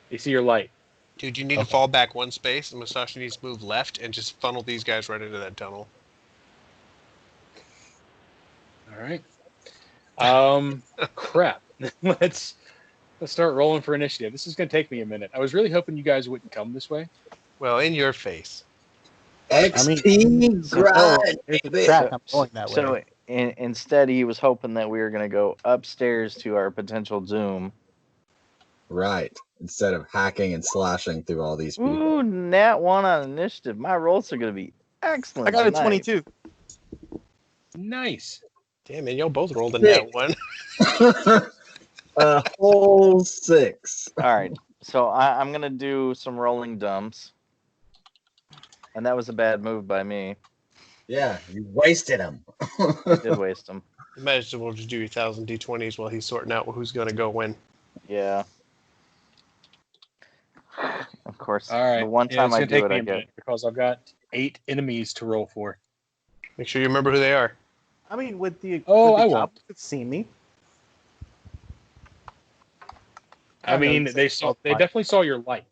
They see your light. Dude, you need to fall back 1 space, and Musashi needs to move left and just funnel these guys right into that tunnel. All right. Crap. Let's start rolling for initiative. This is going to take me a minute. I was really hoping you guys wouldn't come this way. Well, in your face. XP grind. There's a baby. track. I'm going that way. So instead, he was hoping that we were going to go upstairs to our potential Zoom. Right. Instead of hacking and slashing through all these people. Ooh, nat 1 on initiative. My rolls are going to be excellent. I got a tonight. 22. Nice. Damn, man, y'all both rolled in that one. A whole 6. All right. So I'm going to do some rolling dumps. And that was a bad move by me. Yeah, you wasted them. Did waste them. You might as well just do your 1,000 d20s while he's sorting out who's going to go when. Yeah. Of course. All right. The one time it's I gonna do take it, me I a get. minute because I've got 8 enemies to roll for. Make sure you remember who they are. I mean, with the Oh, with the I won't. goblins that see me. I mean, they definitely saw your light.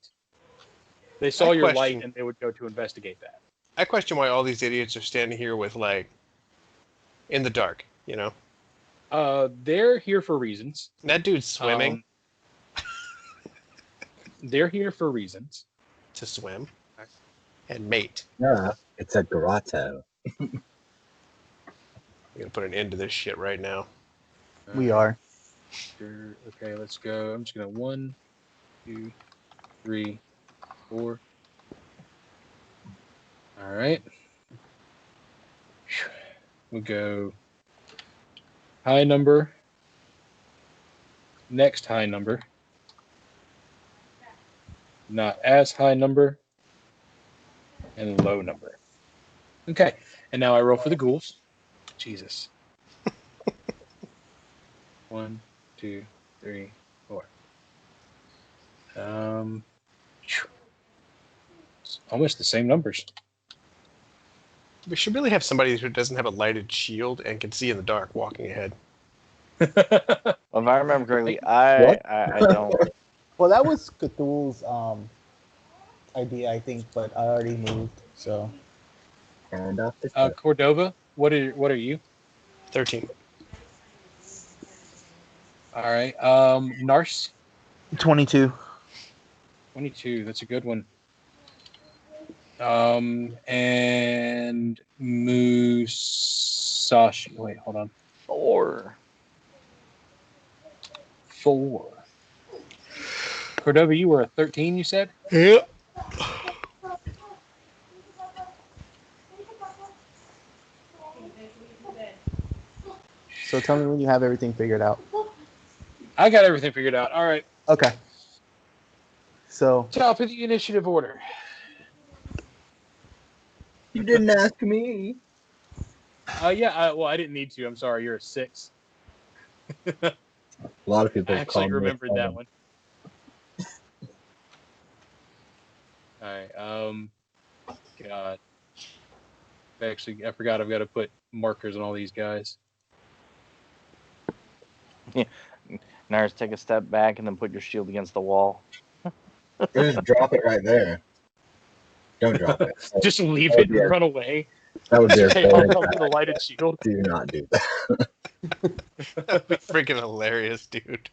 They saw your light, question- and they would go to investigate that. I question why all these idiots are standing here with, like, in the dark, you know? They're here for reasons. That dude's swimming They're here for reasons. to swim and mate. Yeah, it's a grotto. I'm gonna put an end to this shit right now. We are. Sure. Okay, let's go. I'm just gonna 1, 2, 3, 4. All right. We'll go high number. Next high number. Not as high number. And low number. Okay. And now I roll for the ghouls. Jesus. 1, 2, 3, 4. It's almost the same numbers. We should really have somebody who doesn't have a lighted shield and can see in the dark walking ahead. Well, if I remember correctly, I don't. Well, that was Cthulhu's idea, I think, but I already moved. So And off the Cordova, what are you? 13. All right. Nars, 22. 22. That's a good one. And Musashi. Wait, hold on. 4. 4. Cordova, you were a 13, you said? Yeah. so tell me when you have everything figured out. I got everything figured out. All right. Okay. So Top of the initiative order. You didn't ask me. Yeah. Well, I didn't need to. I'm sorry. You're a 6. A lot of people I actually call me remembered a that 7. one. All right. God. Actually, I forgot. I've got to put markers on all these guys. Nars, take a step back and then put your shield against the wall. Just drop it right there. Don't drop it. Just leave Oh, it and yeah. run away. That would be a Hey, I'll very come with a lighted shield. Do not do that. That'd be freaking hilarious, dude.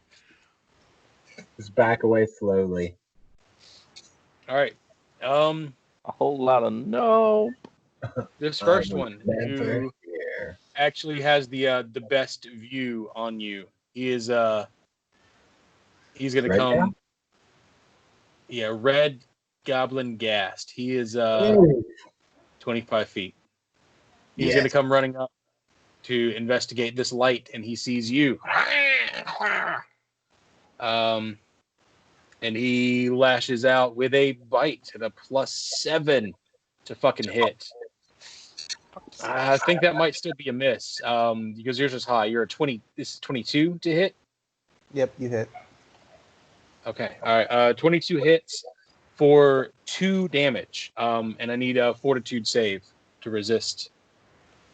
Just back away slowly. All right. A whole lot of no. This first one, Never who here. actually has the best view on you. He's gonna Right come. now? Yeah, red goblin gassed. He is Ooh. 25 feet. He's Yes. gonna come running up to investigate this light, and he sees you. And he lashes out with a bite at a +7 to fucking hit. I think that might still be a miss, because yours is high. You're a 20. This is 22 to hit. yep, you hit. Okay, all right. 22 hits for 2 damage, and I need a Fortitude save to resist,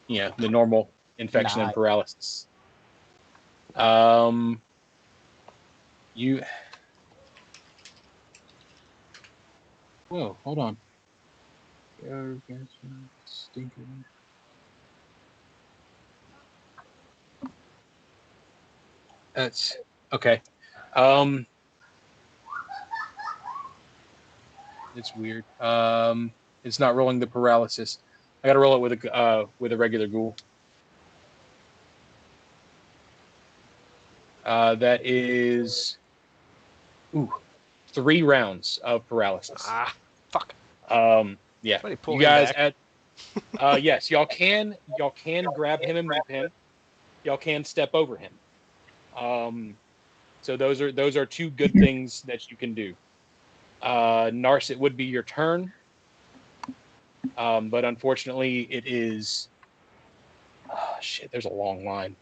the normal infection and Nice. paralysis. You. Whoa, hold on. Stinking. That's okay. It's weird. It's not rolling the paralysis. I got to roll it with a regular ghoul. That is 3 rounds of paralysis. Ah, fuck. Yeah. Somebody pull You him guys back. yes, y'all can grab him and move him. Y'all can step over him. So those are 2 good things that you can do. Nars, it would be your turn. But unfortunately it is shit, there's a long line.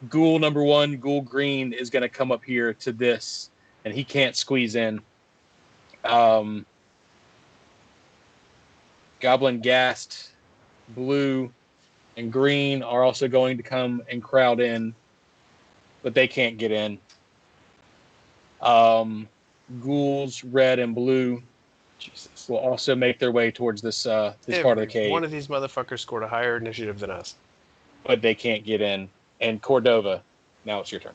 Ghoul number 1, Ghoul Green, is gonna come up here to this, and he can't squeeze in. Goblin Gassed, Blue, and Green are also going to come and crowd in, but they can't get in. Ghouls, Red and Blue, Jesus. will also make their way towards this part of the cave. One of these motherfuckers scored a higher initiative than us. but they can't get in. And Cordova, now it's your turn.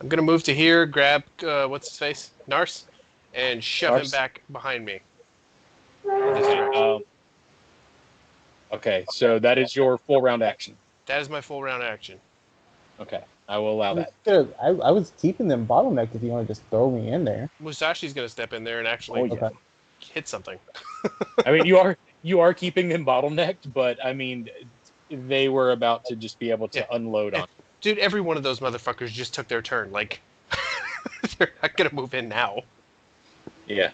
I'm gonna move to here, grab what's his face, Nars, and shove him Nars? back behind me. This direction. Okay, so that is your full round action. That is my full round action. Okay, I will allow that. I was keeping them bottlenecked if you want to just throw me in there. Musashi's gonna step in there and actually Okay. hit something. I mean, you are keeping them bottlenecked, but I mean, they were about to just be able to unload on. Dude, every one of those motherfuckers just took their turn. Like, they're not gonna move in now. Yeah.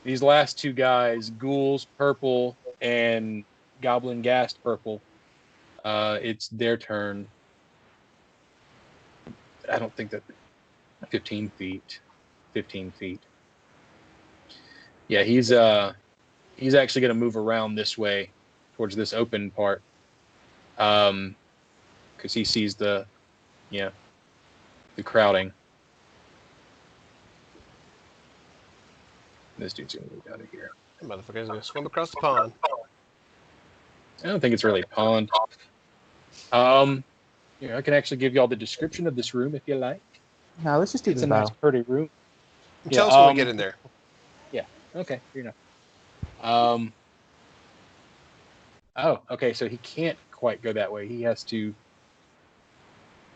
These last two guys, Ghouls Purple and Goblin Ghast Purple, it's their turn. I don't think that 15 feet. 15 feet. Yeah, he's actually going to move around this way towards this open part. Because he sees the crowding. This dude's going to move out of here. That motherfucker's gonna swim across the pond. I don't think it's really a pond. I can actually give you all the description of this room if you like. No, let's just do It's this a nice, battle. pretty room. Tell us when we get in there. Okay, fair enough. Oh, okay, so he can't quite go that way. He has to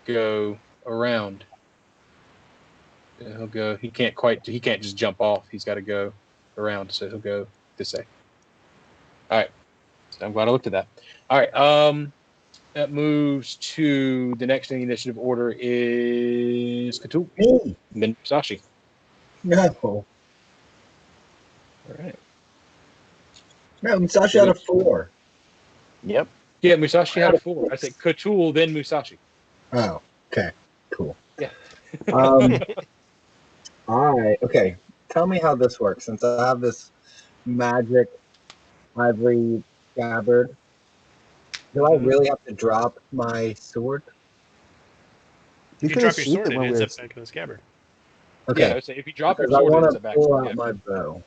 go around. He can't just jump off. He's got to go around, so he'll go this way. All right. So I'm glad I looked at that. All right. That moves to the next in the initiative order is Cthulhu. Me. Then Musashi. No. All right. No, Musashi had a 4. Yep. Yeah, Musashi had a 4. I said Cthulhu, then Musashi. Oh, okay. Cool. Yeah. Okay. Tell me how this works. Since I have this magic ivory scabbard, do I really have to drop my sword? If you could've drop your sheathed sword, it it when we ends were- up back in the scabbard. Okay. Yeah, so if you drop your Because I sword, want it's to a back. pull out Yeah. my bow.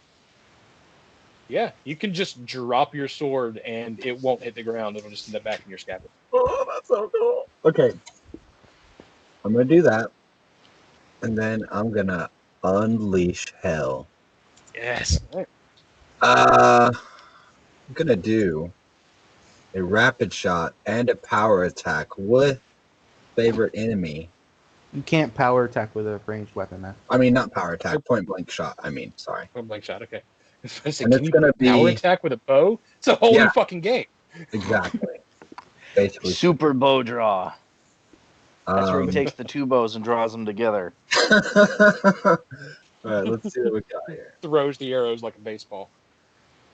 Yeah, you can just drop your sword and it won't hit the ground. It'll just end up back in your scabbard. Oh, that's so cool. Okay. I'm going to do that. And then I'm going to unleash hell. Yes. I'm going to do a rapid shot and a power attack with favorite enemy. You can't power attack with a ranged weapon, man. I mean, not power attack, point blank shot. Sorry. Point blank shot, okay. And Can it's you gonna power be- attack with a bow? It's a whole Yeah. new fucking game. Exactly. Basically. Super bow draw. That's where he Um, takes the two bows and draws them together. All right, let's see what we got here. Throws the arrows like a baseball.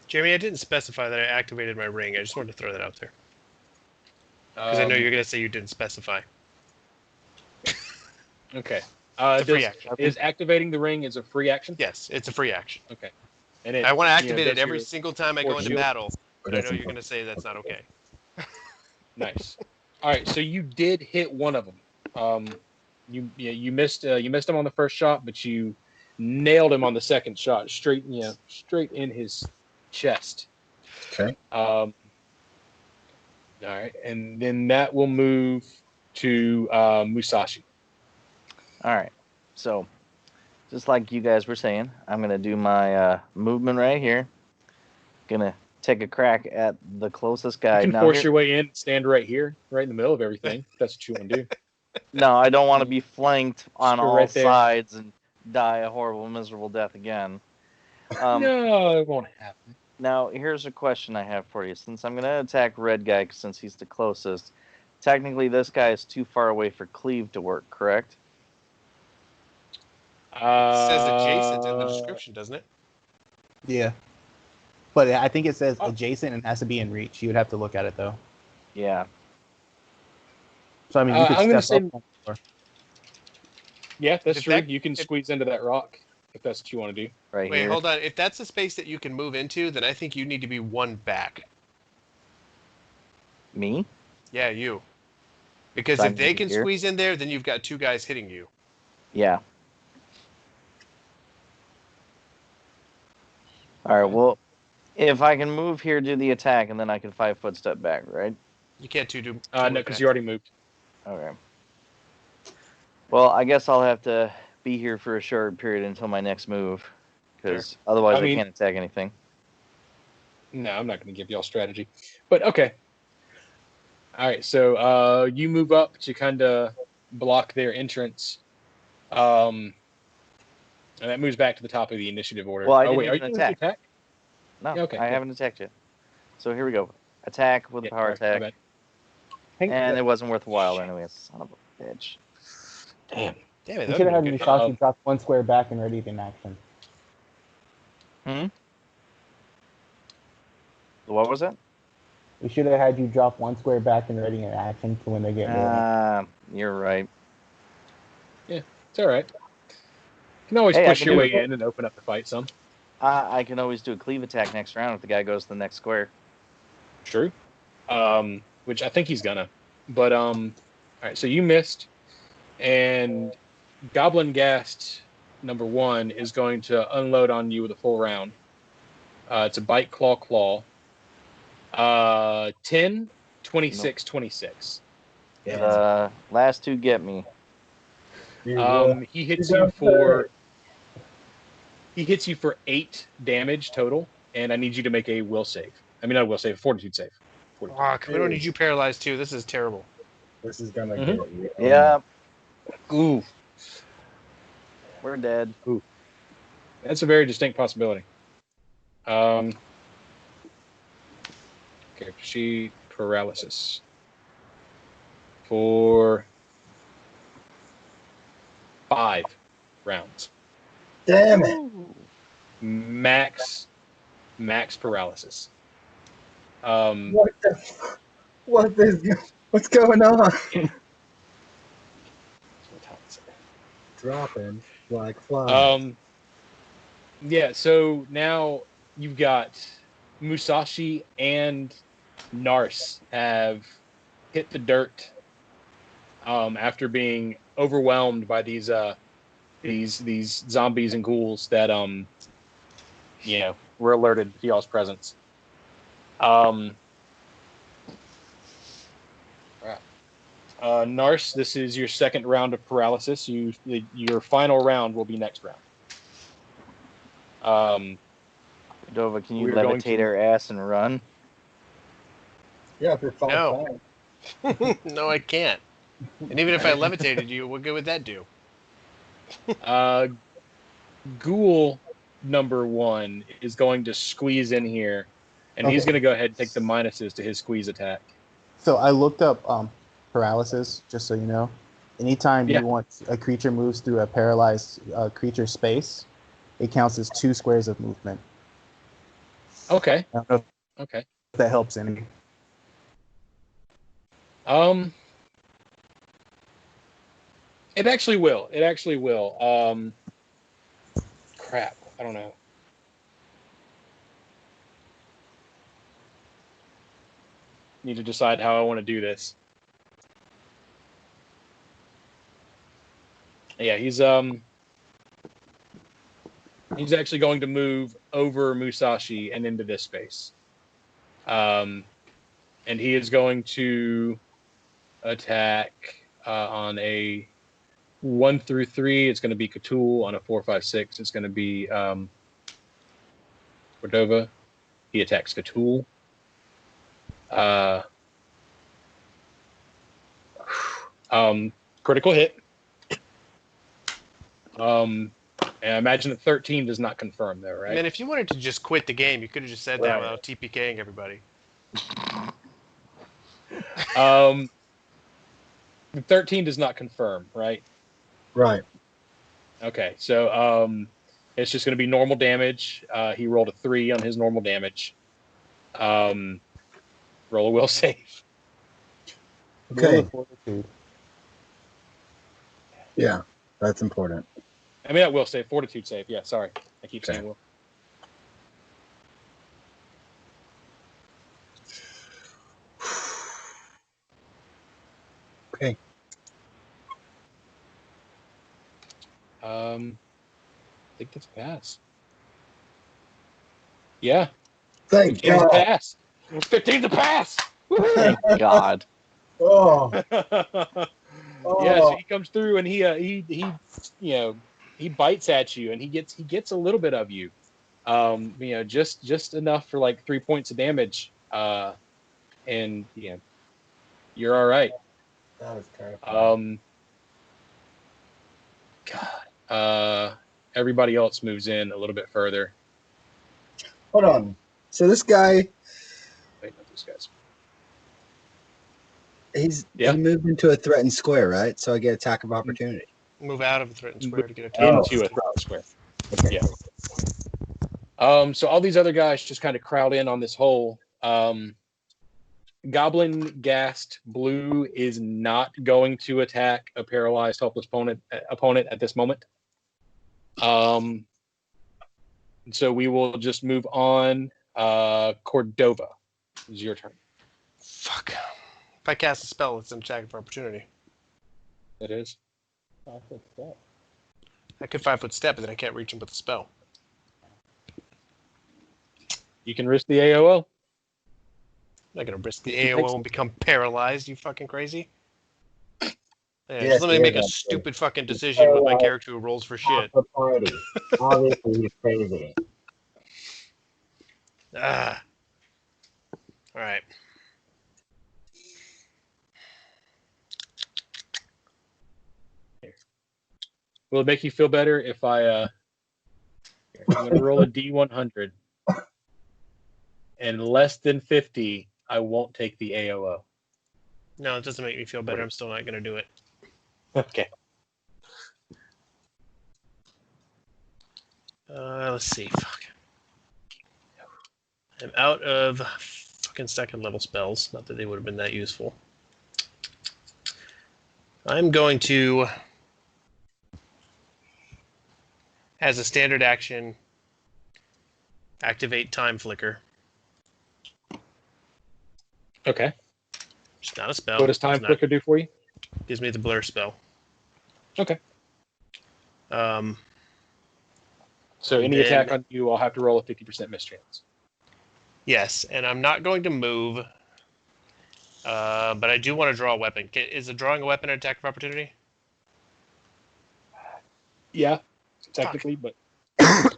Jeremy, I didn't specify that I activated my ring. I just wanted to throw that out there. Because I know you're going to say you didn't specify. Okay. It's a free action. Is activating the ring is a free action? Yes, it's a free action. Okay. And it, I want to activate it does every your- single time I go force into shield? battle, but I know you're going to say that's not okay. Nice. All right, so you did hit one of them. You missed him on the first shot, but you nailed him on the second shot, straight in his chest. Okay. All right, and then that will move to Musashi. All right. So, just like you guys were saying, I'm going to do my movement right here. Going to take a crack at the closest guy. You can Now force here- your way in, stand right here, right in the middle of everything. If that's what you want to do. No, I don't want to be flanked on Screw all right there. sides and die a horrible, miserable death again. No, it won't happen. Now, here's a question I have for you. Since I'm going to attack red guy since he's the closest, technically this guy is too far away for cleave to work, correct? It says adjacent in the description, doesn't it? Yeah. But I think it says Oh. adjacent and has to be in reach. You would have to look at it, though. Yeah. So, I mean, you could I'm gonna step say- up. Or, Yeah, that's If true. that- You can squeeze into that rock if that's what you want to do. Right Wait, here. hold on. If that's a space that you can move into, then I think you need to be one back. Me? Yeah, you. Because So I if they need to can be here? squeeze in there, then you've got two guys hitting you. Yeah. All right. Well, if I can move here, do the attack, and then I can 5 foot step back, right? You can't do. No, because you already moved. Okay. Well, I guess I'll have to be here for a short period until my next move, because otherwise I can't attack anything. No, I'm not going to give y'all strategy. But okay. All right, so you move up to kind of block their entrance. And that moves back to the top of the initiative order. Well, I didn't are you even going to attack? No, Yeah, okay, I haven't attacked yet. So here we go. Attack with a power attack. My bad. And it wasn't worth a while anyway. Son of a bitch. Damn. Damn it. You should have had good. Musashi drop 1 square back and ready in action. What was it? We should have had you drop 1 square back and ready in action for when they get rolling. You're right. Yeah, it's all right. You can always push your way in and open up the fight some. I can always do a cleave attack next round if the guy goes to the next square. True. Which I think he's gonna. But all right, so you missed, and Goblin Ghast number 1 is going to unload on you with a full round. It's a bite, claw. 10, 26, 26. The last 2 get me. He hits you for 8 damage total, and I need you to make a will save. I mean, not a will save, a fortitude save. Fuck, we don't need you paralyzed too. This is terrible. This is gonna get you. Yeah. Ooh. We're dead. Ooh. That's a very distinct possibility. Okay, she paralysis for 5 rounds. Damn it! Max paralysis. What's going on? Dropping like flies. Yeah, so now you've got Musashi and Nars have hit the dirt after being overwhelmed by these zombies and ghouls that were alerted to y'all's presence. Nars, this is your second round of paralysis. Your final round will be next round. Dova, can you levitate our ass and run? Yeah, for 5 No. No, I can't. And even if I levitated you, what good would that do? Ghoul number 1 is going to squeeze in here, and he's going to go ahead and take the minuses to his squeeze attack. So I looked up paralysis, just so you know. Anytime you want a creature moves through a paralyzed creature space, it counts as 2 squares of movement. Okay. I don't know if that helps any. It actually will. Crap. I don't know. Need to decide how I want to do this. Yeah, he's actually going to move over Musashi and into this space. And he is going to attack on a 1 through 3. It's going to be Cthulhu. On a 4, 5, 6. It's going to be Cordova. He attacks Cthulhu. Critical hit. And I imagine that 13 does not confirm there, right? Man, if you wanted to just quit the game, you could have just said that without TPKing everybody. 13 does not confirm, right? Right. Okay, so it's just going to be normal damage. He rolled a 3 on his normal damage. Roll a will save. Okay. Yeah, that's important. I mean, that will save. Fortitude save. Yeah, sorry. I keep saying will. Okay. I think that's a pass. Yeah. Thank God. Pass. 15's a pass. Thank God. Oh, Yeah, so he comes through and he you know, he bites at you and he gets a little bit of you. You know, just enough for like 3 points of damage. And you know, you're all right. that was terrifying. God. Everybody else moves in a little bit further. Hold on. So this guy, Wait, not these guys. he moved into a threatened square, right? So I get attack of opportunity. Move out of a threatened square to get a Oh. Into a threatened square. Okay. Yeah. So all these other guys just kind of crowd in on this hole. Goblin Gassed Blue is not going to attack a paralyzed, helpless opponent at this moment. So we will just move on. Cordova, it's your turn. Fuck. If I cast a spell, it's an attack of opportunity. It is. 5 foot step. I could 5-foot step, but then I can't reach him with a spell. You can risk the AOO. I'm not gonna risk the AOO and become paralyzed. You fucking crazy? Yeah, Yes, just let me yeah, make a that's stupid fucking decision with my character who rolls for shit. The party. Obviously, he's crazy. Ah. All right. Will it make you feel better if I'm going to roll a D100 and less than 50? I won't take the AOO. No, it doesn't make me feel better. I'm still not gonna do it. Okay. Let's see. Fuck. I'm out of fucking second level spells. Not that they would have been that useful. I'm going to, as a standard action, activate Time Flicker. Okay. It's not a spell. What does Time Flicker do for you? Gives me the blur spell. Okay. Um, So any attack on you, I'll have to roll a 50% mischance. Yes, and I'm not going to move, but I do want to draw a weapon. Is drawing a weapon an attack of opportunity? Yeah, technically, but I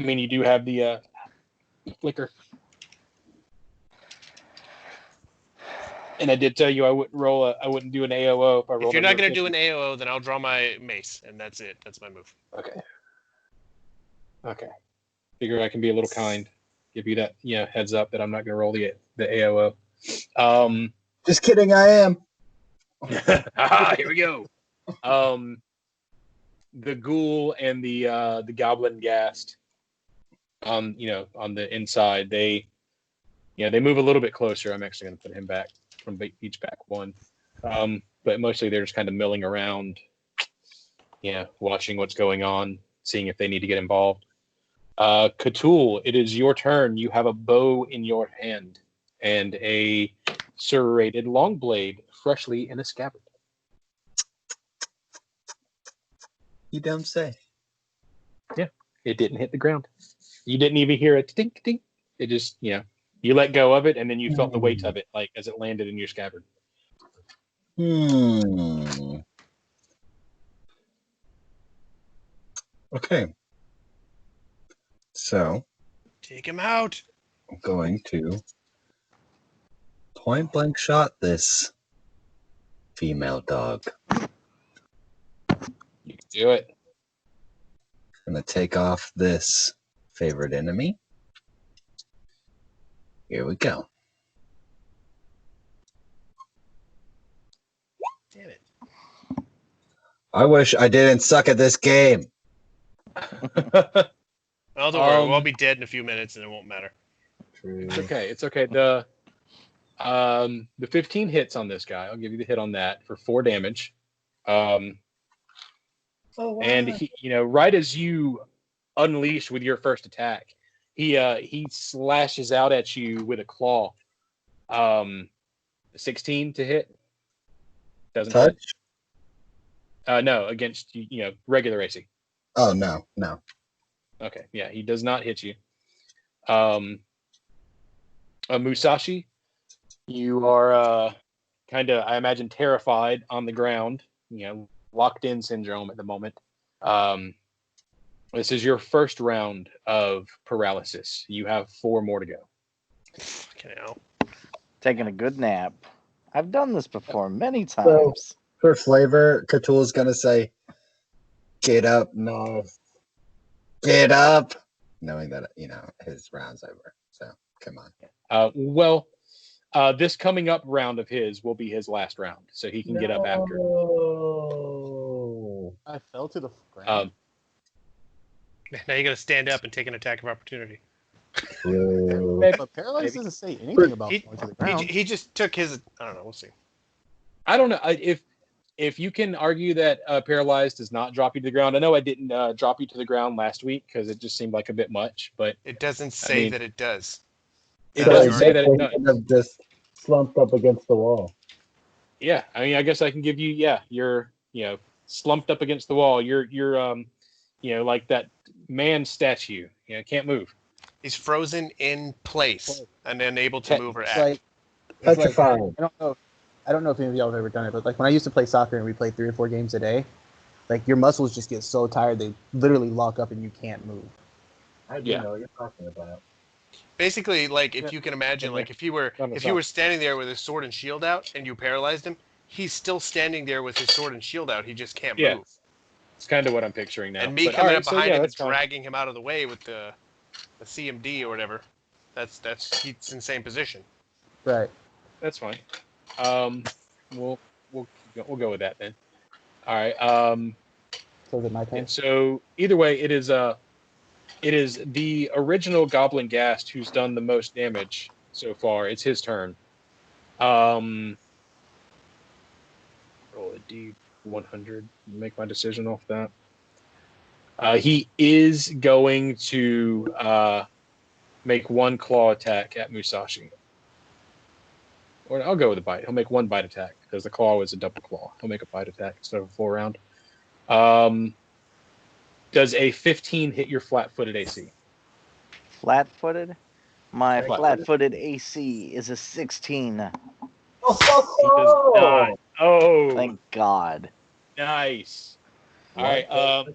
mean, you do have the flicker. And I did tell you I wouldn't do an AOO if I rolled. If you're not going to do an AOO, then I'll draw my mace, and that's it. That's my move. Okay. Figure I can be a little kind. Give you that, heads up that I'm not going to roll the AOO. Just kidding, I am. Here we go. The ghoul and the goblin Ghast, on the inside, they move a little bit closer. I'm actually going to put him back from each back one. But mostly they're just kind of milling around, watching what's going on, seeing if they need to get involved. Cthulhu, it is your turn. You have a bow in your hand and a serrated long blade freshly in a scabbard. You don't say. Yeah, it didn't hit the ground. You didn't even hear it tink tink. It just, you let go of it and then you felt the weight of it, like as it landed in your scabbard. Okay. So, take him out. I'm going to point blank shot this female dog. You can do it. I'm going to take off this favorite enemy. Here we go. Damn it. I wish I didn't suck at this game. Well, don't worry. We'll all be dead in a few minutes and it won't matter. It's okay. It's okay. The 15 hits on this guy. I'll give you the hit on that for 4 damage. Oh, wow. And he, right as you unleash with your first attack, he slashes out at you with a claw. 16 to hit. Doesn't touch. No, against regular AC. Oh no. Okay, yeah, he does not hit you. Musashi, you are kind of, I imagine, terrified on the ground. Locked in syndrome at the moment. This is your first round of paralysis. You have 4 more to go. Fucking hell. Taking a good nap. I've done this before many times. For flavor, Cthulhu's gonna say, "Get up, North. Get up," knowing that his round's over. So come on. This coming up round of his will be his last round, so he can get up after. I fell to the ground. Now you got to stand up and take an attack of opportunity. But Paralyzed doesn't say anything about falling to the ground. He just took his. I don't know. We'll see. I don't know if you can argue that Paralyzed does not drop you to the ground. I know I didn't drop you to the ground last week because it just seemed like a bit much, but it doesn't say that it does. It doesn't say that it does. Kind of just slumped up against the wall. Yeah, I mean, I guess I can give you. Yeah, you're slumped up against the wall. You're like that man statue. Can't move. He's frozen in place and unable to move or act. It's Petrified. I don't know if any of y'all have ever done it, but like when I used to play soccer and we played 3 or 4 games a day, like your muscles just get so tired they literally lock up and you can't move. I do know what you're talking about. Basically, like if you can imagine, like if you were standing there with his sword and shield out and you paralyzed him, he's still standing there with his sword and shield out. He just can't move. It's kind of what I'm picturing now. And me coming up behind him and dragging him out of the way with the CMD or whatever. He's in the same position. Right. That's fine. We'll go with that then. All right. So is it my turn? So either way, it is the original Goblin Ghast who's done the most damage so far. It's his turn. Roll a D100. Make my decision off that. He is going to make 1 claw attack at Musashi. Or I'll go with a bite. He'll make 1 bite attack because the claw was a double claw. He'll make a bite attack instead of a full round. Does a 15 hit your flat-footed AC? Flat-footed? My flat-footed AC is a 16. He does not. Oh, thank God. Nice. All right.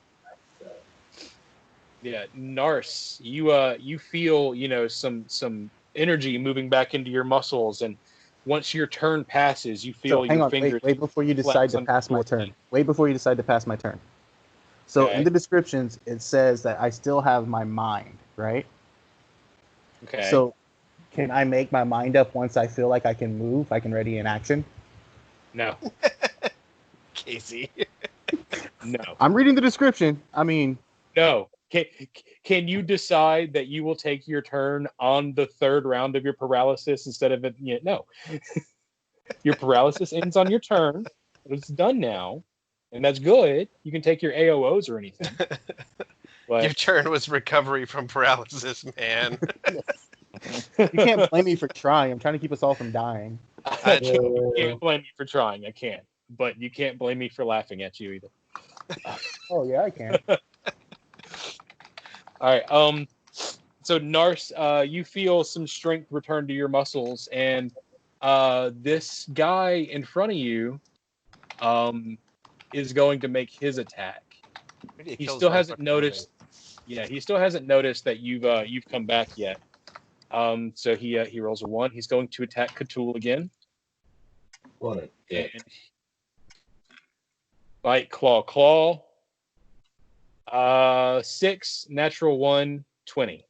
Yeah, Nars, you feel some energy moving back into your muscles, and once your turn passes, you feel your fingers. Wait before you decide to pass my turn. Wait before you decide to pass my turn. So in the descriptions, it says that I still have my mind, right? Okay. So can I make my mind up once I feel like I can move? I can ready in action? No. Casey. No. I'm reading the description. I mean, no. Can you decide that you will take your turn on the 3rd round of your paralysis instead of it? No. Your paralysis ends on your turn. It's done now, and that's good. You can take your AOOs or anything. But your turn was recovery from paralysis, man. You can't blame me for trying. I'm trying to keep us all from dying. You can't blame me for trying. I can't. But you can't blame me for laughing at you either. Oh, yeah, I can. All right. So Nars, you feel some strength return to your muscles, and this guy in front of you, is going to make his attack. He still hasn't noticed. Yeah, he still hasn't noticed that you've come back yet. So he rolls a 1. He's going to attack Cthulhu again. What a dick. And bite, claw. 6, natural 1, 20.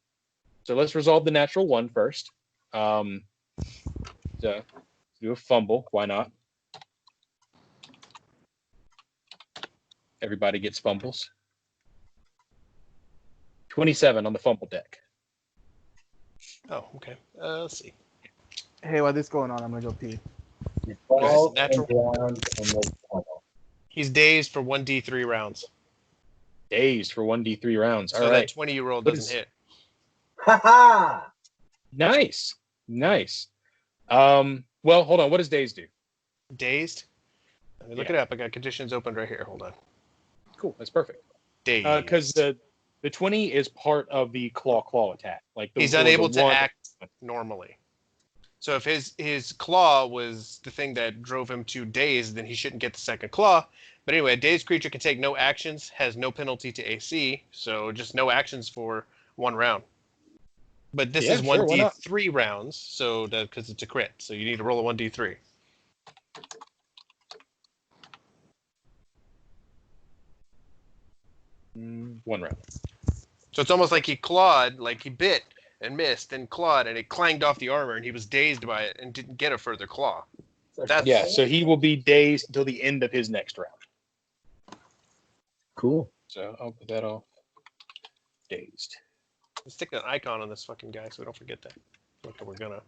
So let's resolve the natural 1 first. So do a fumble. Why not? Everybody gets fumbles. 27 on the fumble deck. Oh, okay. Let's see. Hey, while this is going on, I'm going to go pee. He's dazed for 1d3 rounds. Dazed for 1d3 rounds. So all right. That 20 year old doesn't hit. Ha Nice. Well, hold on. What does dazed do? Dazed? Let me look it up. I got conditions opened right here. Hold on. Cool. That's perfect. Dazed. Because The 20 is part of the claw attack. Like He's unable to act normally. So if his claw was the thing that drove him to dazed, then he shouldn't get the second claw. But anyway, a dazed creature can take no actions, has no penalty to AC, so just no actions for 1 round. But this is 1d3 rounds, so because it's a crit, so you need to roll a 1d3. One round. So it's almost like he clawed, like he bit and missed and clawed, and it clanged off the armor, and he was dazed by it and didn't get a further claw. So he will be dazed until the end of his next round. Cool. So I'll put that off. Dazed. Let's stick an icon on this fucking guy so we don't forget that. Okay, we're gonna.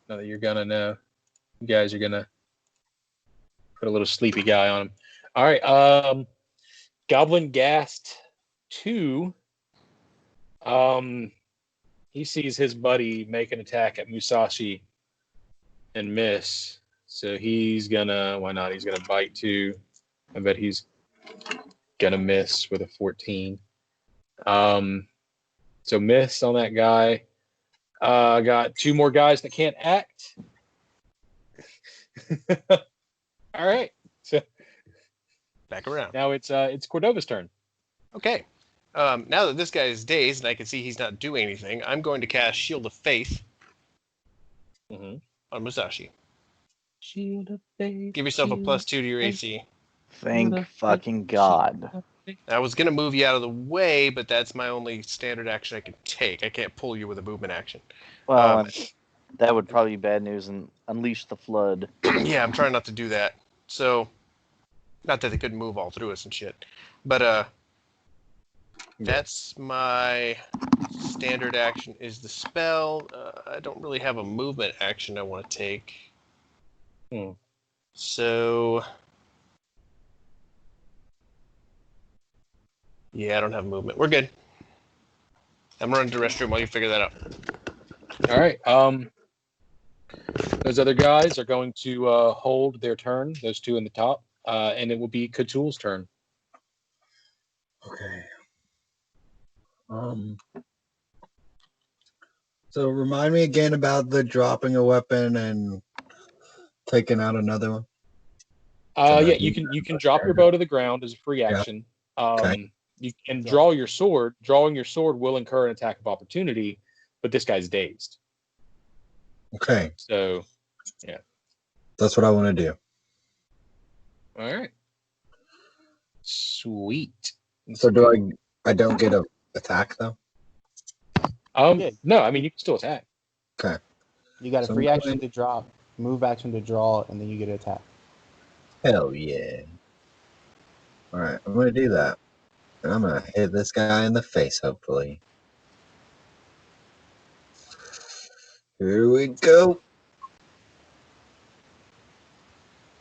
Now that you're gonna know, you guys are gonna put a little sleepy guy on him. All right. Goblin Gast 2. He sees his buddy make an attack at Musashi and miss. So he's gonna. Why not? He's gonna bite too. I bet he's gonna miss with a 14. So miss on that guy. Got 2 more guys that can't act. All right. So back around. Now it's Cordova's turn. Okay. Now that this guy is dazed and I can see he's not doing anything, I'm going to cast Shield of Faith on Musashi. Shield of Faith. Give yourself a +2 to your AC. Thank fucking God. I was going to move you out of the way, but that's my only standard action I can take. I can't pull you with a movement action. Well, that would probably be bad news and unleash the flood. Yeah, I'm trying not to do that. So, not that they couldn't move all through us and shit. But, that's my standard action is the spell. I don't really have a movement action I want to take. So... yeah, I don't have movement. We're good. I'm running to the restroom while you figure that out. All right. Those other guys are going to hold their turn, those 2 in the top, and it will be Cthulhu's turn. Okay. So remind me again about the dropping a weapon and taking out another one. Yeah, you can drop your bow to the ground as a free action. Okay. You can draw your sword. Drawing your sword will incur an attack of opportunity, but this guy's dazed. Okay. So, yeah. That's what I want to do. All right. Sweet. So I don't get a attack though? No, I mean you can still attack. Okay. You got a free action to drop, move action to draw, and then you get an attack. Hell yeah. Alright, I'm gonna do that. And I'm gonna hit this guy in the face, hopefully. Here we go.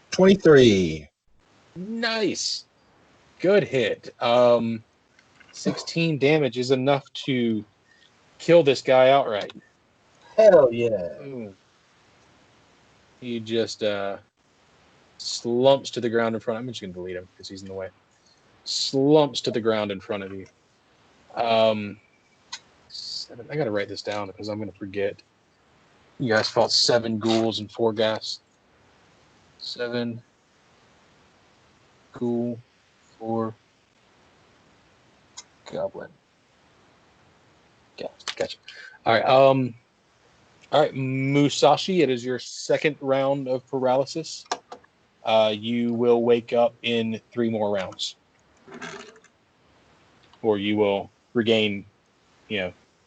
23. Nice. Good hit. 16 damage is enough to kill this guy outright. Hell yeah. He just slumps to the ground in front. I'm just going to delete him because he's in the way. Slumps to the ground in front of you. 7. I got to write this down because I'm going to forget. You guys fought 7 ghouls and 4 gas. 7 ghoul, 4 goblin. Gotcha. All right. All right, Musashi. It is your second round of paralysis. You will wake up in 3 more rounds, or you will regain,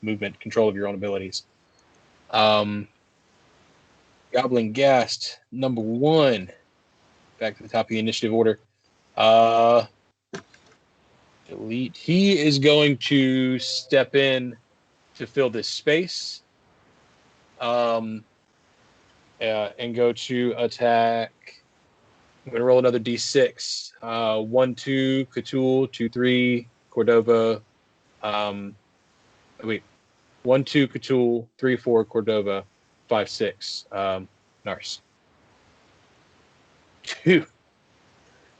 movement, control of your own abilities. Goblin Gast number 1. Back to the top of the initiative order. Delete. He is going to step in to fill this space. And go to attack. I'm going to roll another d6. 1, 2, Cthulhu, 2, 3, Cordova. 1, 2, Cthulhu, 3, 4, Cordova, 5, 6, Nars. 2.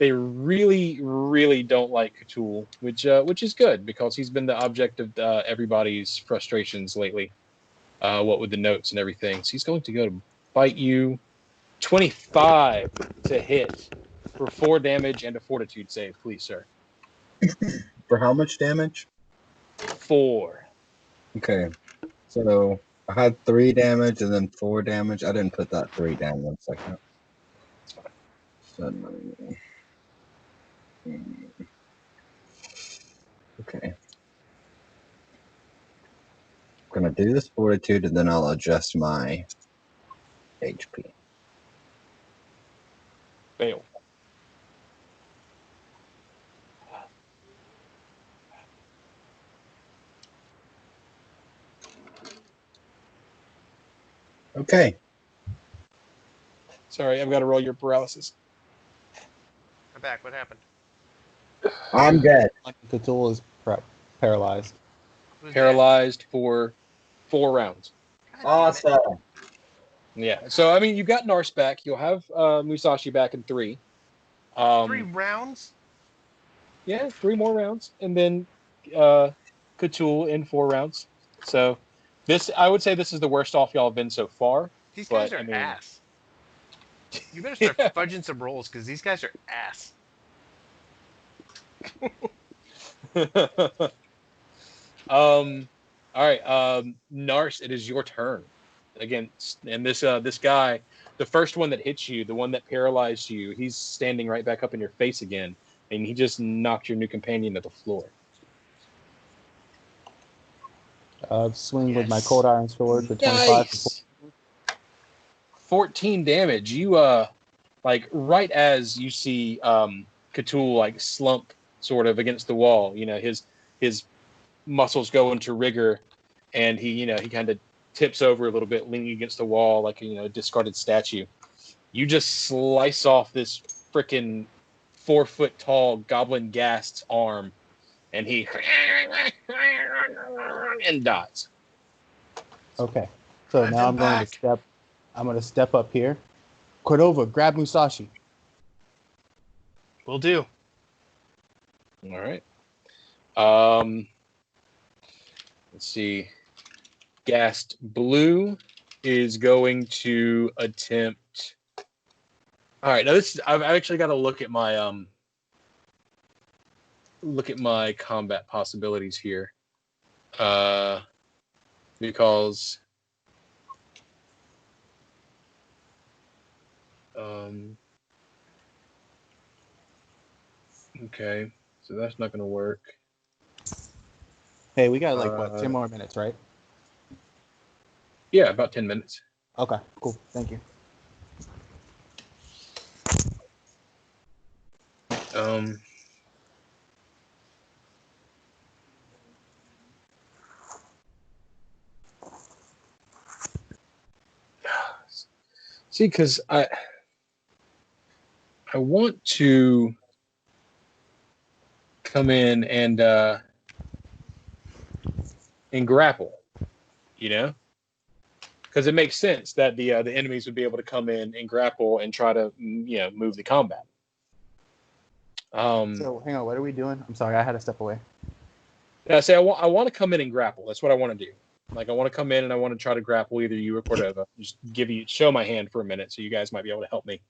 they really, really don't like Cthulhu, which is good because he's been the object of everybody's frustrations lately. What with the notes and everything. So he's going to go to bite you. 25 to hit for 4 damage and a fortitude save, please, sir. For how much damage? 4. Okay. So I had 3 damage and then 4 damage. I didn't put that 3 down 1 second. It's fine. Suddenly. Okay. I'm gonna do this fortitude and then I'll adjust my HP. Fail. Okay. Sorry, I've got to roll your paralysis. I'm back. What happened? I'm dead. Cthulhu is paralyzed. Who's Paralyzed for 4 rounds. dead? God damn it. Awesome. Yeah. So, I mean, you got Nars back. You'll have Musashi back in 3. 3 rounds? Yeah, 3 more rounds. And then Cthulhu in 4 rounds. So, I would say this is the worst off y'all have been so far. These guys But, are I mean- ass. You better start Yeah. fudging some rolls because these guys are ass. All right, Nars, it is your turn again. And this guy, the first one that hits you, the one that paralyzed you, he's standing right back up in your face again, and he just knocked your new companion to the floor. Swing with my Yes. cold iron sword for 25. Nice. 14 damage. You like right as you see Cthulhu like slump sort of against the wall, you know, his muscles go into rigor, and he kind of tips over a little bit, leaning against the wall like a discarded statue. You just slice off this freaking 4-foot tall goblin ghast's arm, and he and dies. Okay. So Drive now them I'm going back. to step up here. Cordova, grab Musashi. Will do. All right. Let's see. Gassed Blue is going to attempt. All right. Now I've actually got to look at my combat possibilities here. Because okay, so that's not going to work. Hey, we got like what, 10 more minutes, right? Yeah, about 10 minutes. Okay, cool. Thank you. See, because I want to come in and grapple, because it makes sense that the enemies would be able to come in and grapple and try to move the combat. So hang on, what are we doing? I'm sorry, I had to step away. I say I want to come in and grapple. That's what I want to do. Like, I want to come in and I want to try to grapple either you or Cordova. Just show my hand for a minute, so you guys might be able to help me.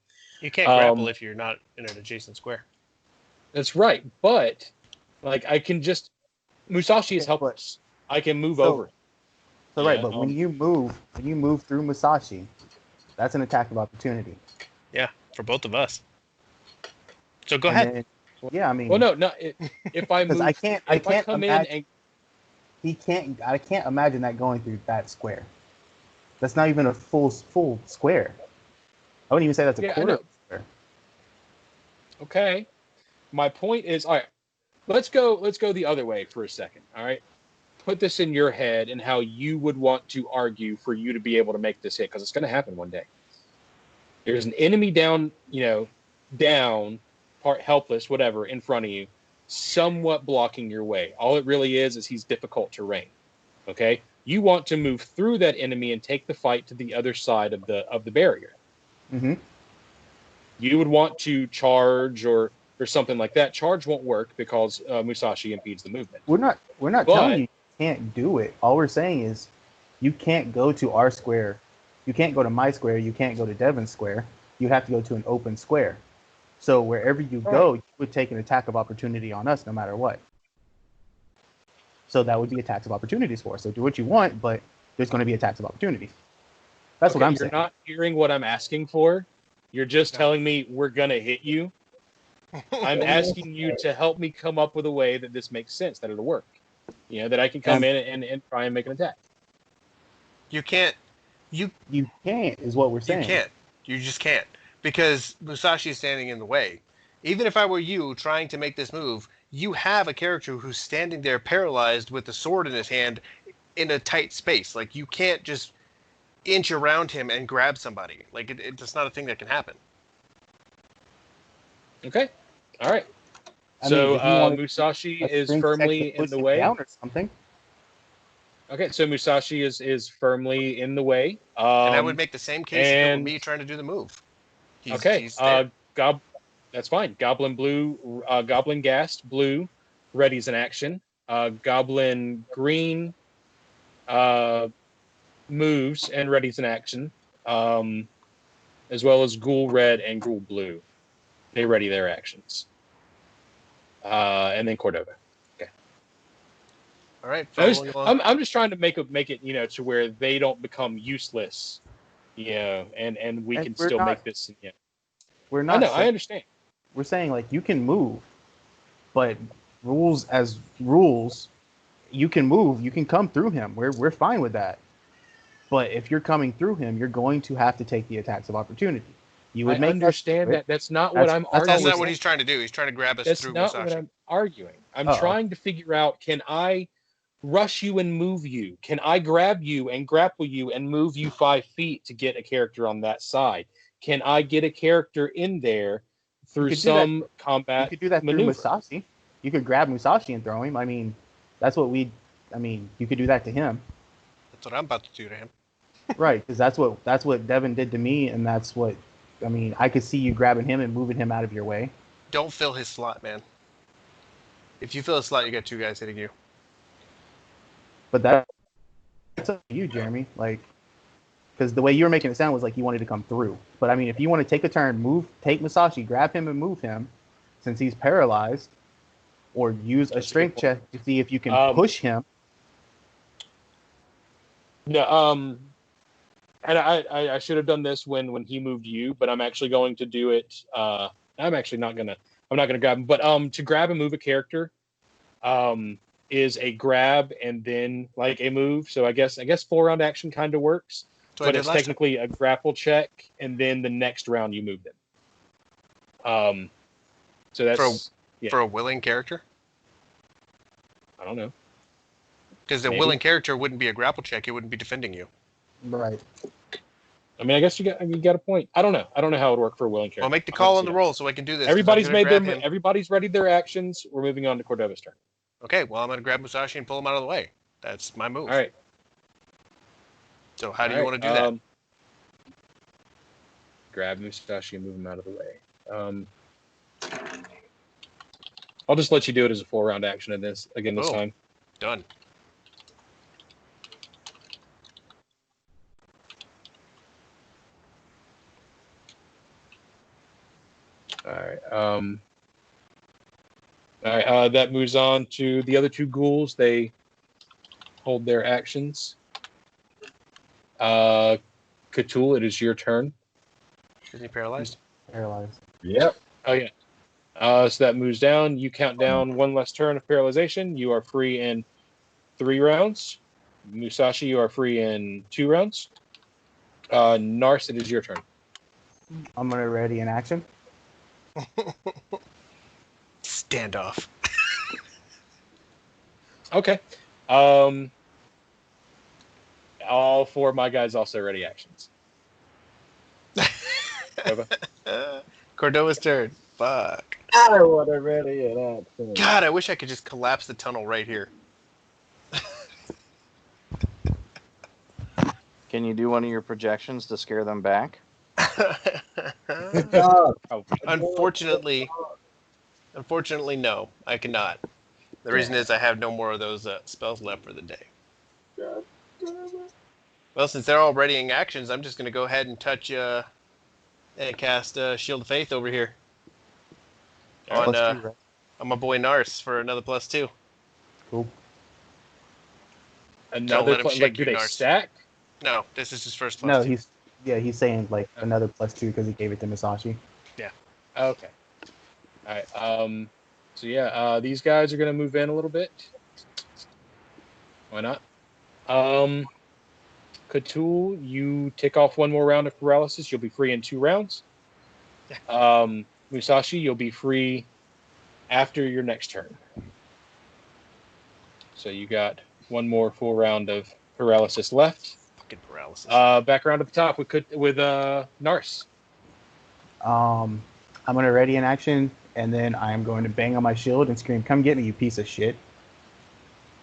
You can't grapple if you're not in an adjacent square. That's right, but like I can just Musashi is helpless. I can move over. So right, but when you move through Musashi, that's an attack of opportunity. Yeah, for both of us. So go ahead. Yeah, I mean. Well, no. If I move, I can't come imagine, in and I can't imagine that going through that square. That's not even a full square. I wouldn't even say that's a quarter square. Okay. My point is, all right, let's go the other way for a second. All right. Put this in your head and how you would want to argue for you to be able to make this hit, because it's going to happen one day. There's an enemy down, part helpless, whatever, in front of you, somewhat blocking your way. All it really is he's difficult terrain. Okay? You want to move through that enemy and take the fight to the other side of the barrier. Mm-hmm. You would want to charge or or something like that, charge won't work because Musashi impedes the movement. We're not But- telling you can't do it. All we're saying is you can't go to our square. You can't go to my square. You can't go to Devin's square. You have to go to an open square. So wherever you go, you would take an attack of opportunity on us no matter what. So that would be attacks of opportunities for us. So do what you want, but there's going to be attacks of opportunities. That's what I'm saying. You're not hearing what I'm asking for. You're just telling me we're going to hit you. I'm asking you to help me come up with a way that this makes sense, that it'll work. You know, that I can come in and try and make an attack. You can't. You can't is what we're saying. You can't. You just can't. Because Musashi is standing in the way. Even if I were you trying to make this move, you have a character who's standing there paralyzed with the sword in his hand in a tight space. Like, you can't just inch around him and grab somebody. Like, it's not a thing that can happen. Okay. All right. I mean, if you wanted Musashi a is string firmly check to in the push him way. down or something. Okay, so Musashi is firmly in the way. And I would make the same case if it were me trying to do the move. He's there. That's fine. Goblin blue, Goblin Ghast blue, readies an action. Goblin green moves and readies an action, as well as Ghoul red and Ghoul blue. They ready their actions. And then Cordova. Okay. All right. I'm just trying to make it, you know, to where they don't become useless, you know, and we can still make this. You know. We're not. I understand. We're saying like you can move, but rules as rules, you can move. You can come through him. We're fine with that. But if you're coming through him, you're going to have to take the attacks of opportunity. You would understand that. That's not what I'm arguing. That's not what he's trying to do. He's trying to grab us through Musashi. That's not what I'm arguing. I'm trying to figure out, can I rush you and move you? Can I grab you and grapple you and move you 5 feet to get a character on that side? Can I get a character in there through some combat? You could do that maneuver? through Musashi. You could grab Musashi and throw him. I mean, you could do that to him. That's what I'm about to do to him. Right, because that's what Devin did to me, and that's what, I mean, I could see you grabbing him and moving him out of your way. Don't fill his slot, man. If you fill his slot, you got 2 guys hitting you. But that's up to you, Jeremy. Like, because the way you were making it sound was like you wanted to come through. But I mean, if you want to take a turn, take Musashi, grab him and move him, since he's paralyzed, or use a strength check to see if you can push him. No, and I should have done this when he moved you, but I'm actually going to do it. I'm not gonna grab him, but to grab and move a character, is a grab and then like a move. So I guess 4-round action kind of works, but it's technically a grapple check, and then the next round you move them. So that's for a willing character. I don't know. Because the willing character wouldn't be a grapple check; it wouldn't be defending you. Right. I mean, I guess you got a point. I don't know how it would work for a willing character. I'll make the call on the roll so I can do this. Everybody's readied their actions. We're moving on to Cordova's turn. Okay, well, I'm going to grab Musashi and pull him out of the way. That's my move. All right. So how do you want to do that? Grab Musashi and move him out of the way. I'll just let you do it as a 4-round action this time. Done. All right. That moves on to the other 2 ghouls. They hold their actions. Cthulhu, it is your turn. Is he paralyzed? Paralyzed. Yep. Oh yeah. So that moves down. You count down 1 less turn of paralyzation. You are free in 3 rounds. Musashi, you are free in 2 rounds. Nars, it is your turn. I'm gonna ready an action. Standoff. Okay. All 4 of my guys also ready actions. Cordova's turn. Fuck. I want to ready an action. God, I wish I could just collapse the tunnel right here. Can you do one of your projections to scare them back? Unfortunately, Unfortunately, no, I cannot. The reason is I have no more of those spells left for the day. God. Well, since they're all readying actions, I'm just going to go ahead and touch and cast Shield of Faith over here on +2, right? my boy Nars for another +2. Cool. Another let him shake like do your they narc. stack? No, this is his first +2. No, he's saying like another +2 because he gave it to Masashi. Okay. All right. So yeah, these guys are gonna move in a little bit. Why not? Cthulhu, you tick off one more round of paralysis. You'll be free in 2 rounds. Musashi, you'll be free after your next turn. So you got one more full round of paralysis left. Fucking paralysis. Back around at the top with Nars. I'm gonna ready an action, and then I'm going to bang on my shield and scream, "Come get me, you piece of shit!"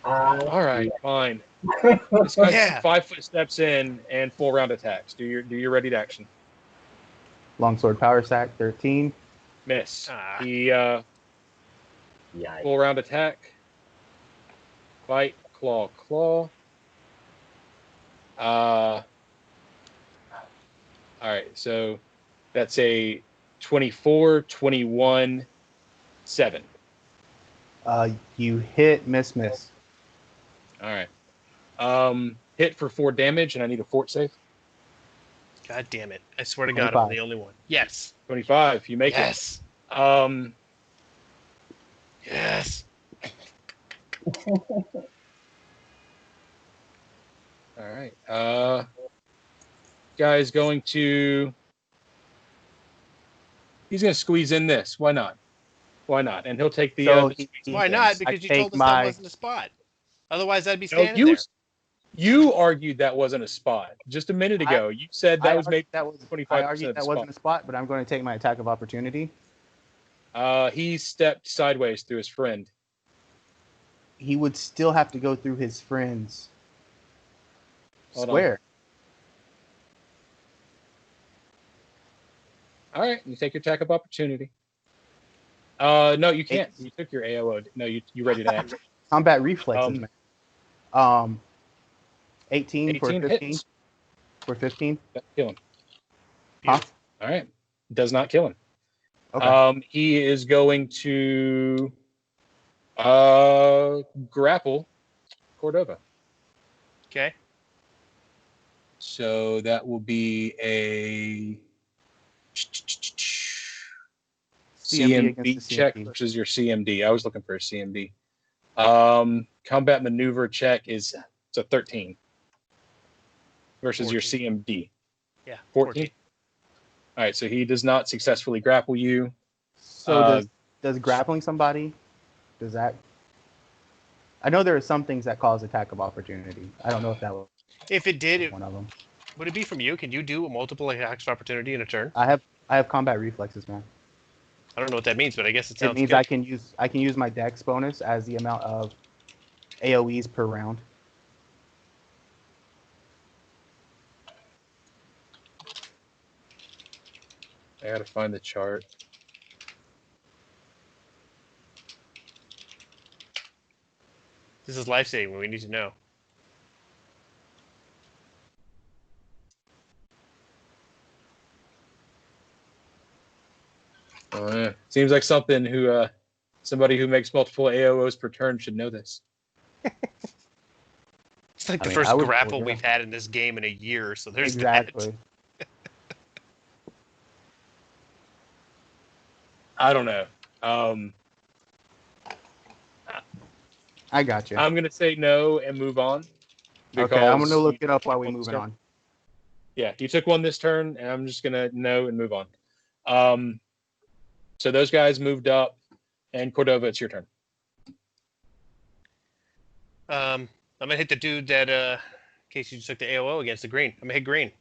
All right, fine. This guy's Yeah. 5 foot steps in and full round attacks. Do your ready to action. Longsword power stack 13. Miss. Ah. He Yikes. full round attack. Bite, claw. All right, so that's a 24, 21, 7. You hit, miss. All right. Hit for 4 damage, and I need a fort save. God damn it. I swear to God, I'm 25. the only one. Yes. 25. You make Yes. it. Yes. All right. Guy's going to. He's going to squeeze in this. Why not? And he'll take the. So the squeeze Why in. not? Because you take told us that wasn't a spot. Otherwise, I'd be No, standing there. you argued that wasn't a spot just a minute ago. You said that was maybe 25% I argued of the that wasn't a spot, but I'm going to take my attack of opportunity. He stepped sideways through his friend. He would still have to go through his friend's Hold square. All right, you take your attack of opportunity. No, you can't. You took your AOO. No, you ready to act. Combat reflexes, man. 18 for 15. hits. For 15. Doesn't kill him. Huh? All right, does not kill him. Okay. He is going to grapple Cordova. Okay. So that will be a CMD check versus your CMD. I was looking for a CMD. Combat maneuver check it's a 13 versus 14. your CMD. Yeah. 14. All right, so he does not successfully grapple you. So does grappling somebody, does that? I know there are some things that cause attack of opportunity. I don't know if that was If it did, one of them. would it be from you? Can you do a multiple attacks of opportunity in a turn? I have combat reflexes, man. I don't know what that means, but I guess it sounds It means good. I can use my dex bonus as the amount of AoEs per round. I gotta find the chart. This is life-saving. We need to know. Seems like something somebody who makes multiple AOOs per turn should know this. It's like the first grapple we've had in this game in a year, so there's exactly. that. I don't know. I got you. I'm gonna say no and move on. Okay, I'm gonna because look it up while we you moving start- on. Yeah, you took one this turn, and I'm just gonna no and move on. So those guys moved up, and Cordova, it's your turn. I'm gonna hit the dude that in case you just took the AOO against the green. I'm gonna hit green.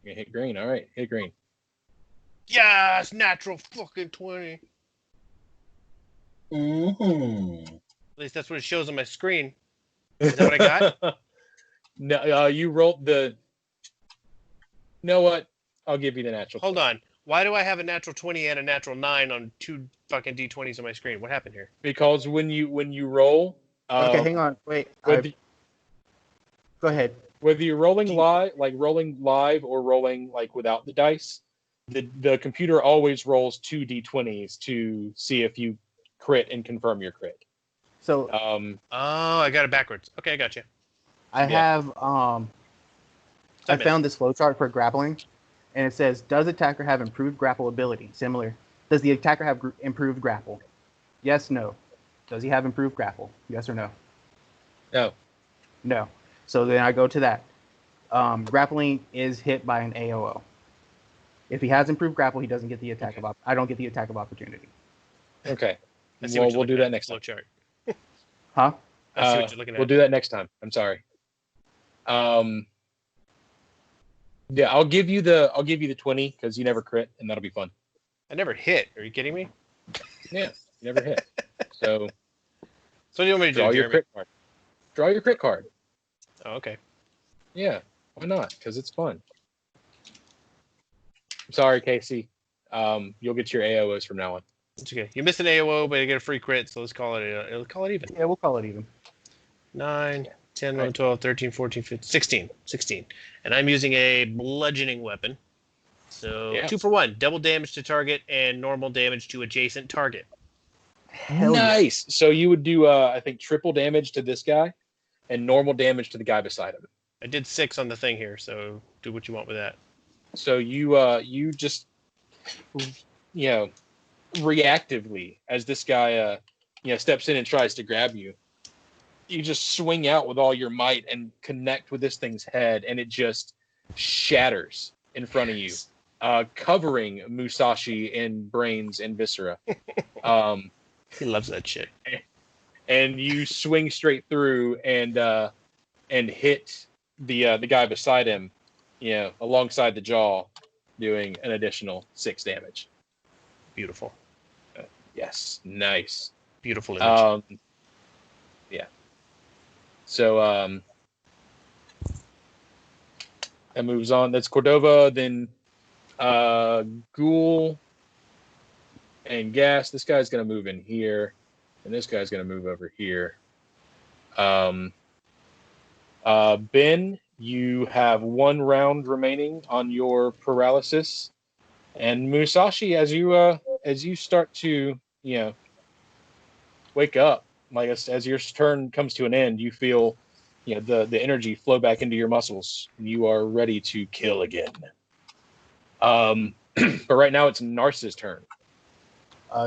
You hit green. All right, hit green. Yes, natural fucking 20. Mm-hmm. At least that's what it shows on my screen. Is that what I got? No, you rolled the. You know what? I'll give you the natural. Hold 20. on. Why do I have a natural 20 and a natural 9 on 2 fucking d20s on my screen? What happened here? Because when you roll, Okay, hang on. Wait. whether, Go ahead. whether you're rolling live or rolling like without the dice, the computer always rolls 2 d20s to see if you crit and confirm your crit. So Oh, I got it backwards. Okay, I got you. I have I Submit. found this flowchart for grappling, and it says, does attacker have improved grapple ability? Similar. Does the attacker have improved grapple? Yes, no. Does he have improved grapple? Yes or no? No. No. So then I go to that. Grappling is hit by an AOO. If he has improved grapple, he doesn't get the attack of I don't get the attack of opportunity. Okay. I see Well, what you're we'll do looking that at, next time. flowchart. Huh? I see what you're looking at. We'll do that next time. I'm sorry. Yeah, I'll give you the 20 because you never crit, and that'll be fun. I never hit. Are you kidding me? Yeah, you never hit. So So what do you want me to do, draw your Jeremy? crit card. Draw your crit card. Oh, okay. Yeah, why not? Because it's fun. I'm sorry, Casey. You'll get your AOs from now on. It's okay. You missed an AOO, but you get a free crit, so let's call it even. Yeah, we'll call it even. 9, 10, 11, 12, 13, 14, 15, 16. And I'm using a bludgeoning weapon. So Yeah. 2 for 1. Double damage to target and normal damage to adjacent target. Hell yeah. Nice. So you would do, I think, triple damage to this guy and normal damage to the guy beside him. I did 6 on the thing here, so do what you want with that. So you just, reactively, as this guy, steps in and tries to grab you, you just swing out with all your might and connect with this thing's head, and it just shatters in front of you, covering Musashi in brains and viscera. He loves that shit. And you swing straight through and hit the guy beside him, alongside the jaw, doing an additional 6 damage. Beautiful. Yes, nice. Beautiful image. Yeah. So that moves on. That's Cordova. Then Ghoul and Gas. This guy's gonna move in here, and this guy's gonna move over here. Ben, you have 1 round remaining on your paralysis, and Musashi, as you start to wake up, like as your turn comes to an end, you feel the energy flow back into your muscles, and you are ready to kill again. But right now it's Nars's turn.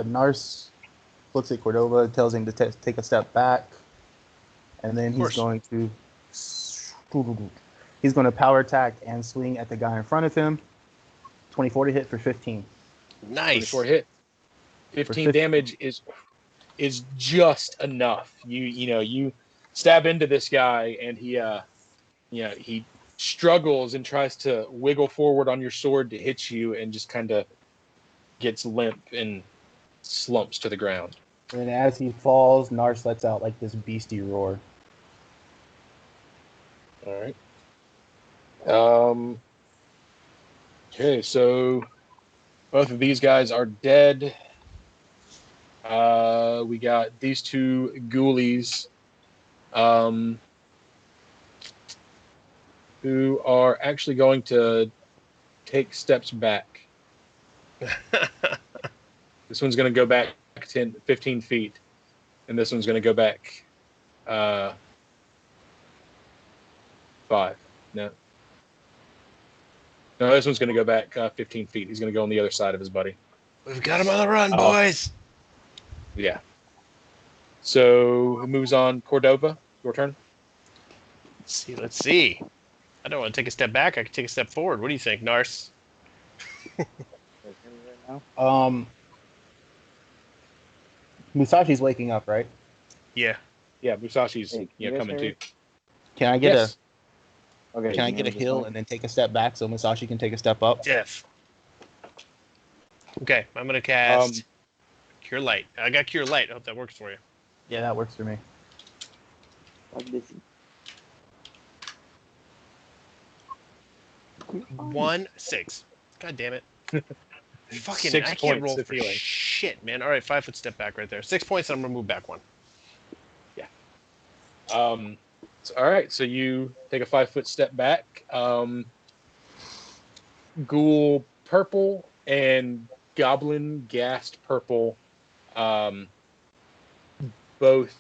Nars looks at Cordova, tells him to take a step back, and then he's going to power attack and swing at the guy in front of him. 24 to hit for 15. Nice. 24 hit. 15 damage is just enough. You stab into this guy, and he struggles and tries to wiggle forward on your sword to hit you, and just kind of gets limp and slumps to the ground. And as he falls, Nars lets out like this beastie roar. All right. Okay, so both of these guys are dead. We got these 2 ghoulies, who are actually going to take steps back. This one's going to go back 15 feet, and this one's going to go back 5. No, this one's going to go back 15 feet. He's going to go on the other side of his buddy. We've got him on the run, boys. Yeah. So it moves on. Cordova, your turn. Let's see. I don't want to take a step back. I can take a step forward. What do you think, Nars? Musashi's waking up, right? Yeah. Yeah, Musashi's coming too. Can I get Okay. Can I get a heal and then take a step back so Musashi can take a step up? Jeff. Okay, I'm gonna cast Cure Light. I got Cure Light. I hope that works for you. Yeah, that works for me. 1, 6. God damn it. Fucking, 6 I can't points roll of for healing. shit, man. All right, 5-foot step back right there. 6 points, and I'm gonna move back 1. So, all right, so you take a 5-foot step back. Ghoul purple and goblin gassed purple, both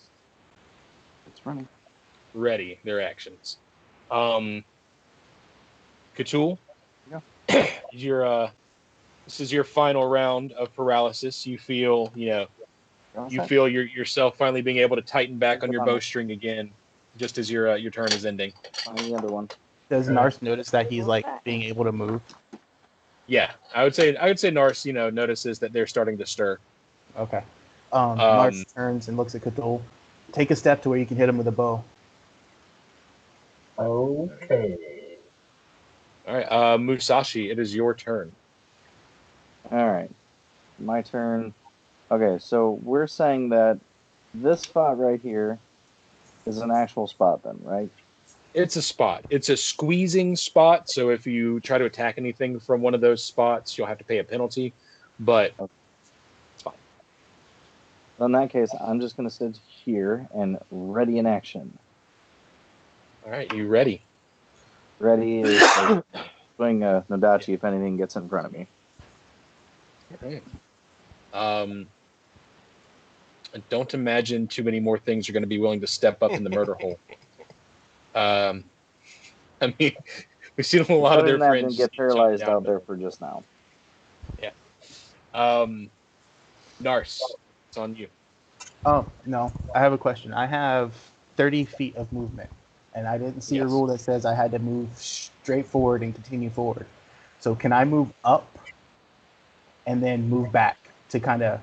It's running. ready their actions. Cthulhu, Yeah. this is your final round of paralysis. You feel, yourself finally being able to tighten back on your bowstring again, just as your turn is ending. On the other one. Does Nars notice that he's like being able to move? Yeah, I would say Nars, notices that they're starting to stir. Okay. Nars turns and looks at Cthulhu. Take a step to where you can hit him with a bow. Okay. All right, Musashi, it is your turn. All right. My turn. Okay, so we're saying that this spot right here is an actual spot then, right? It's a spot. It's a squeezing spot. So if you try to attack anything from one of those spots, you'll have to pay a penalty. But it's fine. Well, in that case, I'm just going to sit here and ready in action. All right, you ready? Ready is swing Nodachi if anything gets in front of me. All right. I don't imagine too many more things are going to be willing to step up in the murder hole. I mean, we've seen a lot of their friends get paralyzed out there for just now. Yeah. Nars, it's on you. Oh, no. I have a question. I have 30 feet of movement, and I didn't see a rule that says I had to move straight forward and continue forward. So can I move up and then move back to kind of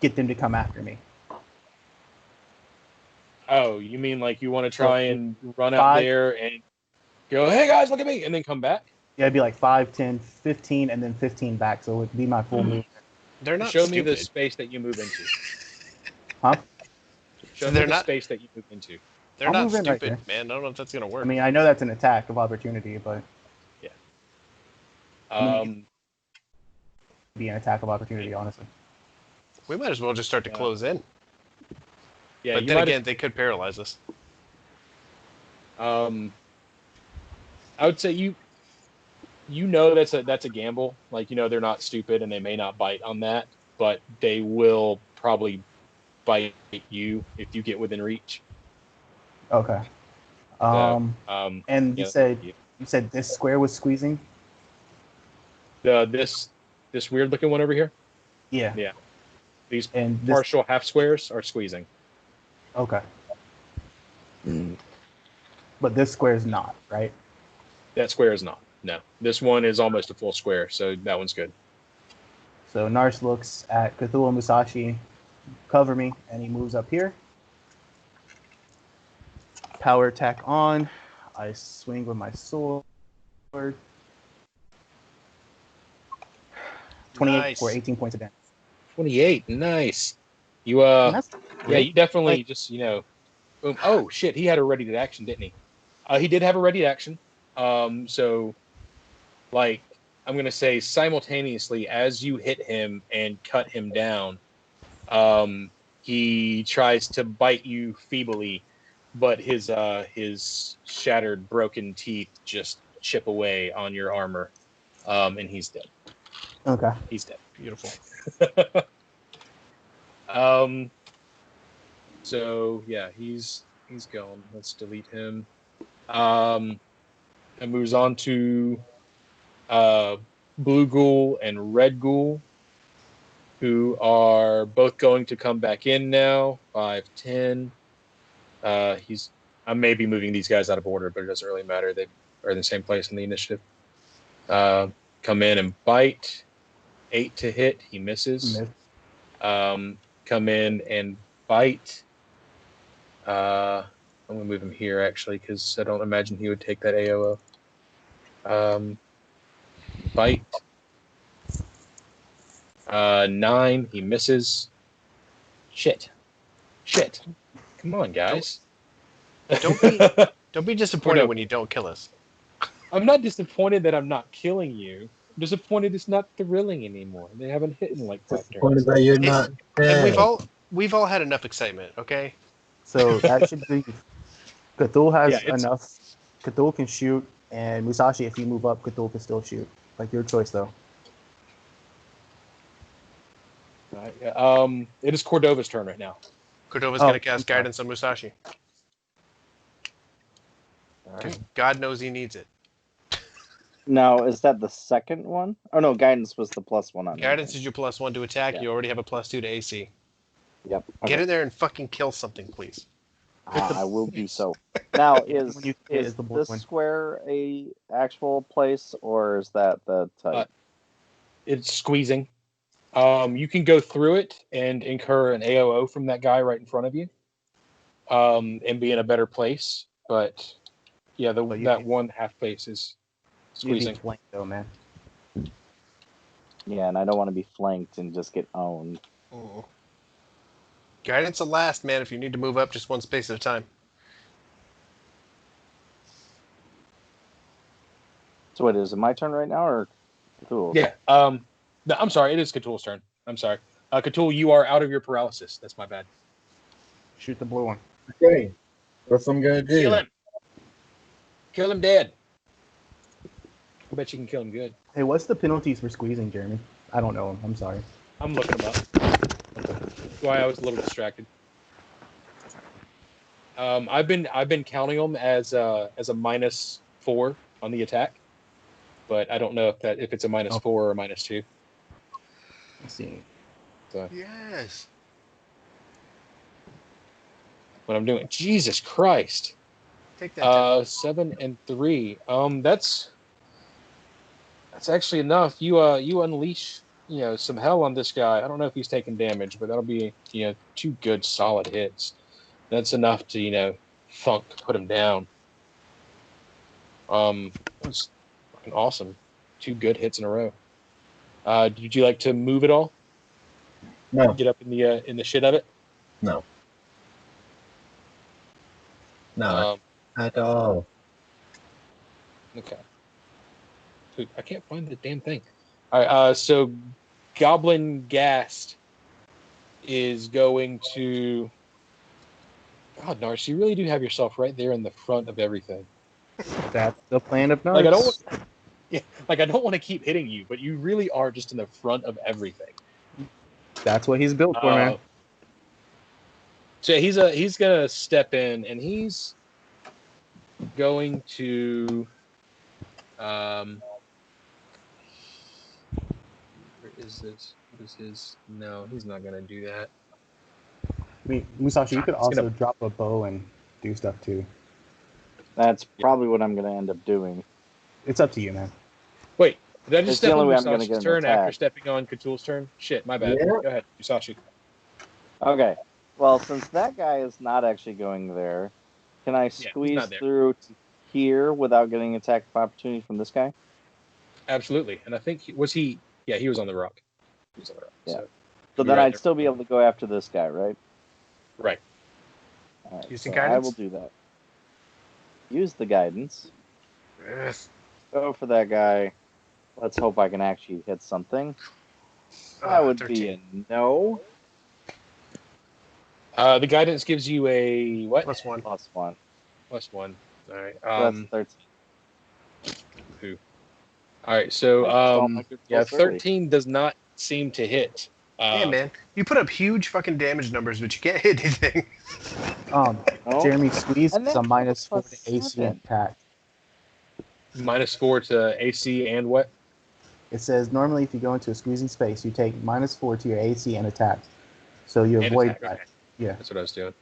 get them to come after me? Oh, you mean like you want to try and run out there and go, hey guys, look at me, and then come back? Yeah, it'd be like 5, 10, 15, and then 15 back, so it would be my full movement. They're not Show stupid. me the space that you move into. Huh? Show me the space that you move into. They're I'll not move in right stupid, there. man. I don't know if that's going to work. I mean, I know that's an attack of opportunity, but... Yeah. Be an attack of opportunity, honestly. We might as well just start to close in. Yeah, but then again, they could paralyze us. I would say you know that's a gamble. Like, they're not stupid and they may not bite on that, but they will probably bite you if you get within reach. Okay. And you said this square was squeezing? This weird looking one over here? Yeah. Yeah. These and partial half squares are squeezing. Okay. But this square is not, right? That square is not. No. This one is almost a full square, so that one's good. So Nars looks at Cthulhu and Musashi, cover me, and he moves up here. Power attack on. I swing with my sword. 28 for 18 points of damage. 28, nice. You you definitely just boom. Oh shit, he had a ready to action, didn't he? He did have a ready action. So like I'm gonna say simultaneously as you hit him and cut him down, he tries to bite you feebly, but his shattered, broken teeth just chip away on your armor, and he's dead. Okay. He's dead. Beautiful. So yeah, he's gone. Let's delete him. And moves on to Blue Ghoul and Red Ghoul, who are both going to come back in now. 5, 10. I may be moving these guys out of order, but it doesn't really matter. They are in the same place in the initiative. Come in and bite. 8 to hit. He misses. Come in and bite. I'm going to move him here, actually, because I don't imagine he would take that AOO. Bite. 9. He misses. Shit. Come on, guys. Don't be disappointed when you don't kill us. I'm not disappointed that I'm not killing you. Disappointed it's not thrilling anymore. They haven't hit in like 5 Disappointed turns. that you're not And dead. we've all had enough excitement, okay? So that should be. Cthulhu has Yeah, it's- enough. Cthulhu can shoot, and Musashi, if you move up, Cthulhu can still shoot. Like your choice, though. It is Cordova's turn right now. Cordova's Oh, going to cast I'm sorry. guidance on Musashi. All Because right. God knows he needs it. Now, is that the second one? Oh no, guidance was the +1 on Guidance everything. is your +1 to attack. Yeah. You already have a +2 to AC. Yep. Get Okay. in there and fucking kill something, please. I will do so. Now, Yeah, is when you hit is is the this one. square a actual place, or is that the type? It's squeezing. You can go through it and incur an AOO from that guy right in front of you, and be in a better place. But yeah, But that one half place is You'd be squeezing. flanked, though, man. Yeah, and I don't want to be flanked and just get owned. Mm. Guidance will last, man, if you need to move up just one space at a time. So what is it? My turn right now, or Cthulhu's? Yeah. No, I'm sorry. It is Cthulhu's turn. I'm sorry. Cthulhu, you are out of your paralysis. That's my bad. Shoot the blue one. Okay. What's I'm gonna do? Kill him. Kill him dead. I bet you can kill him good. Hey, what's the penalties for squeezing, Jeremy? I don't know him. I'm sorry. I'm looking him up. That's why I was a little distracted. I've been counting them as a -4 on the attack, but I don't know if it's a -4 or a -2. Let's see. So Yes. what I'm doing, Jesus Christ, Take that. 7 and 3. That's actually enough. You unleash some hell on this guy. I don't know if he's taking damage, but that'll be 2 good solid hits. That's enough to put him down. That's fucking awesome. 2 good hits in a row. Did you like to move at all? No. Get up in the shit of it? No. No. At all. Okay. Dude, I can't find the damn thing. All right. So Goblin Gast is going to. God, Nars, you really do have yourself right there in the front of everything. That's the plan of Like I Narcs. don't want to keep hitting you, but you really are just in the front of everything. That's what he's built for, man. So he's gonna step in and he's going to where is this? What is his? No, he's not gonna do that. I mean, Musashi, you could He's gonna- also drop a bow and do stuff too. That's probably what I'm going to end up doing. It's up to you, man. Wait, did I just It's the step only on way I'm gonna Musashi's get an turn after attack. stepping on Cthulhu's turn? Shit, my bad. Yeah. Go ahead, Musashi. Okay. Well, since that guy is not actually going there, can I he's squeeze not there. through to here without getting attack of opportunity from this guy? Absolutely, and I think he was. Yeah, he was on the rock. He was on the rock. Yeah. So So you're then right I'd there. still be able to go after this guy, right? Right. All right, Using so I guidance? will do that. Use the guidance. Yes. Go for that guy. Let's hope I can actually hit something. That would be a no. The guidance gives you a what? +1. +1. +1. All right. So that's 13. All right. So All my good yeah, rolls early. 13 does not seem to hit. Yeah, man. You put up huge fucking damage numbers, but you can't hit anything. Oh. Jeremy, squeeze And is then a -4 to AC +7. attack. -4 to AC and what? It says normally if you go into a squeezing space, you take -4 to your AC and attack. So you And avoid attack, that. okay. Yeah. That's what I was doing.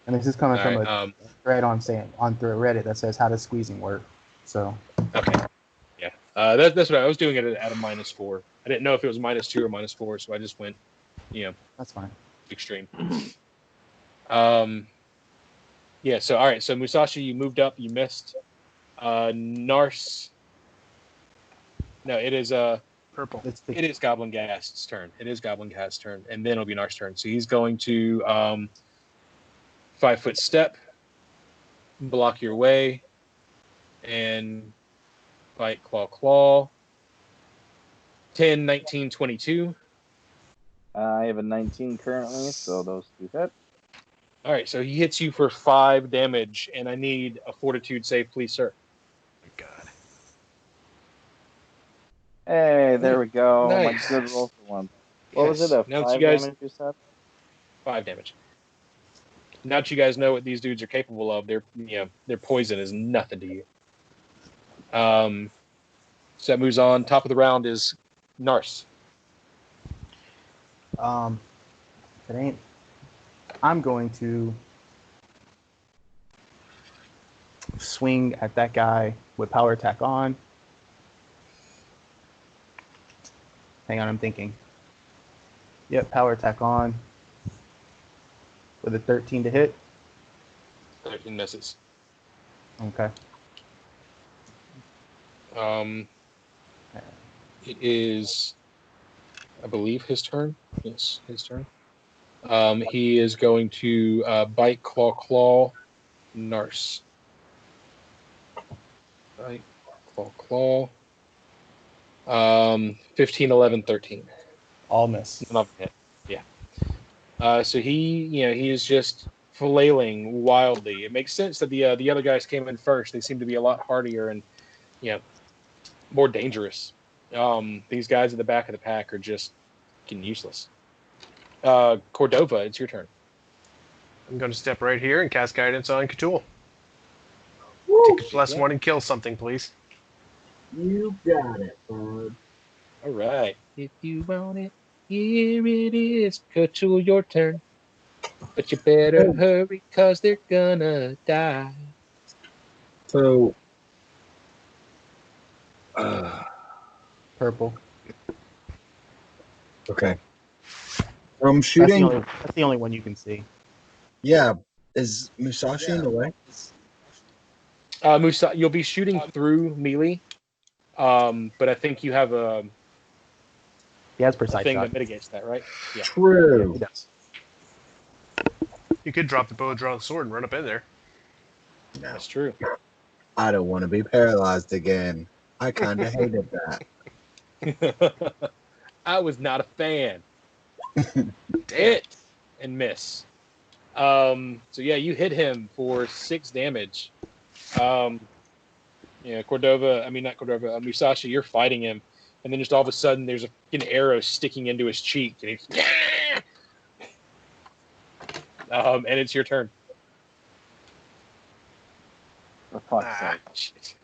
And this is coming All from right, a thread on Reddit that says how does squeezing work. So Okay. Yeah. That's what I was doing it at a -4. I didn't know if it was -2 or -4, so I just went, that's fine. extreme. Yeah. So all right. So Musashi, you moved up. You missed. Nars. No, it is Purple. It's the It is Goblin Gast's turn. It is Goblin Gast's turn, and then it'll be Nars' turn. So he's going to 5-foot step, block your way, and fight claw. 10, 19, 22. I have a 19 currently, so those two hit. All right, so he hits you for 5 damage, and I need a fortitude save, please, sir. Oh, God. Hey, there we go. Nice. My good roll for one. What was it? A Now that 5 you guys, damage you said? 5 damage. Now that you guys know what these dudes are capable of, their poison is nothing to you. So that moves on. Top of the round is Nars. If it ain't, I'm going to swing at that guy with power attack on. Hang on, I'm thinking. Yep, power attack on. With a 13 to hit. 13 misses. Okay. It is, I believe, his turn. Yes, his turn. He is going to bite, claw, Nars. Bite, claw. 15, 11, 13. All miss. Not a hit. Yeah. So he is just flailing wildly. It makes sense that the other guys came in first. They seem to be a lot hardier and more dangerous. These guys at the back of the pack are just fucking useless. Cordova, it's your turn. I'm going to step right here and cast guidance on Cthulhu. Woo! Take a +1 and kill something, please. You got it, bud. All right. If you want it, here it is. Cthulhu, your turn. But you better hurry, cause they're gonna die. So, Purple. okay. That's the Shooting. only one you can see. Yeah. Is Musashi in the way? Musa, you'll be shooting through melee, but I think you have a He has precise thing shot. that mitigates that, right? Yeah. True. He does. You could drop the bow, draw the sword, and run up in there. No. That's true. I don't want to be paralyzed again. I kind of hated that. I was not a fan. Hit and miss. So yeah, you hit him for 6 damage. Cordova, I mean not Cordova, Musashi, you're fighting him, and then just all of a sudden there's a fucking arrow sticking into his cheek, and he's and it's your turn. For fuck's sake. Shit.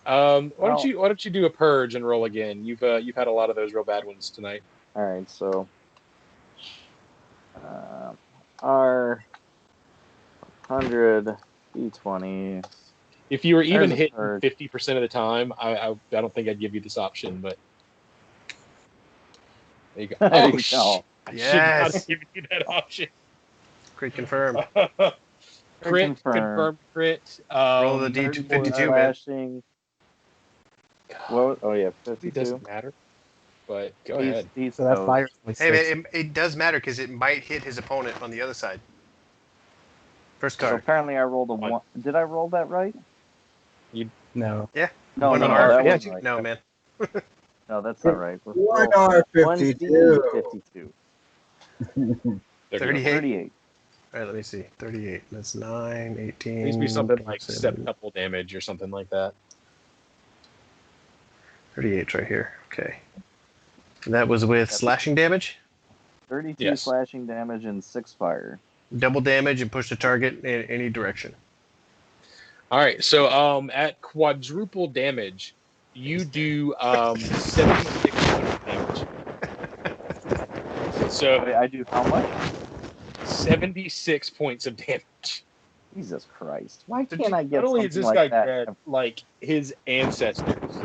Why don't you do a purge and roll again? You've had a lot of those real bad ones tonight. All right, so our 100 D20. If you were even There's a hitting purge. 50% of the time, I don't think I'd give you this option, but there you go. There Oh you shit! go. I should not Yes. have given you that option. Crit confirm. Crit, Confirm. confirmed crit. Roll the 34 D52, man. slashing. What? Oh yeah, It 52. doesn't matter, but go ahead. He's So that toast. fire is only Hey, 6. man, it does matter because it might hit his opponent on the other side. First So card. apparently I rolled a 1. Did I roll that right? No. Yeah. No, One no, R. that yeah. wasn't right. No, man. No, that's not right. Let's One roll R52. 1D52. 38. 38. All right, let me see. 38. That's 9, 18. It needs to be something like 7. septuple damage or something like that. 38 right here. Okay. And that was with slashing damage, 32 Yes. slashing damage and 6 fire. double damage, and push the target in any direction. All right, so at quadruple damage, you do 76 points of damage. So I do how much? 76 points of damage. Jesus Christ. Why can't I get Not only something is this like guy that? dead, like his ancestors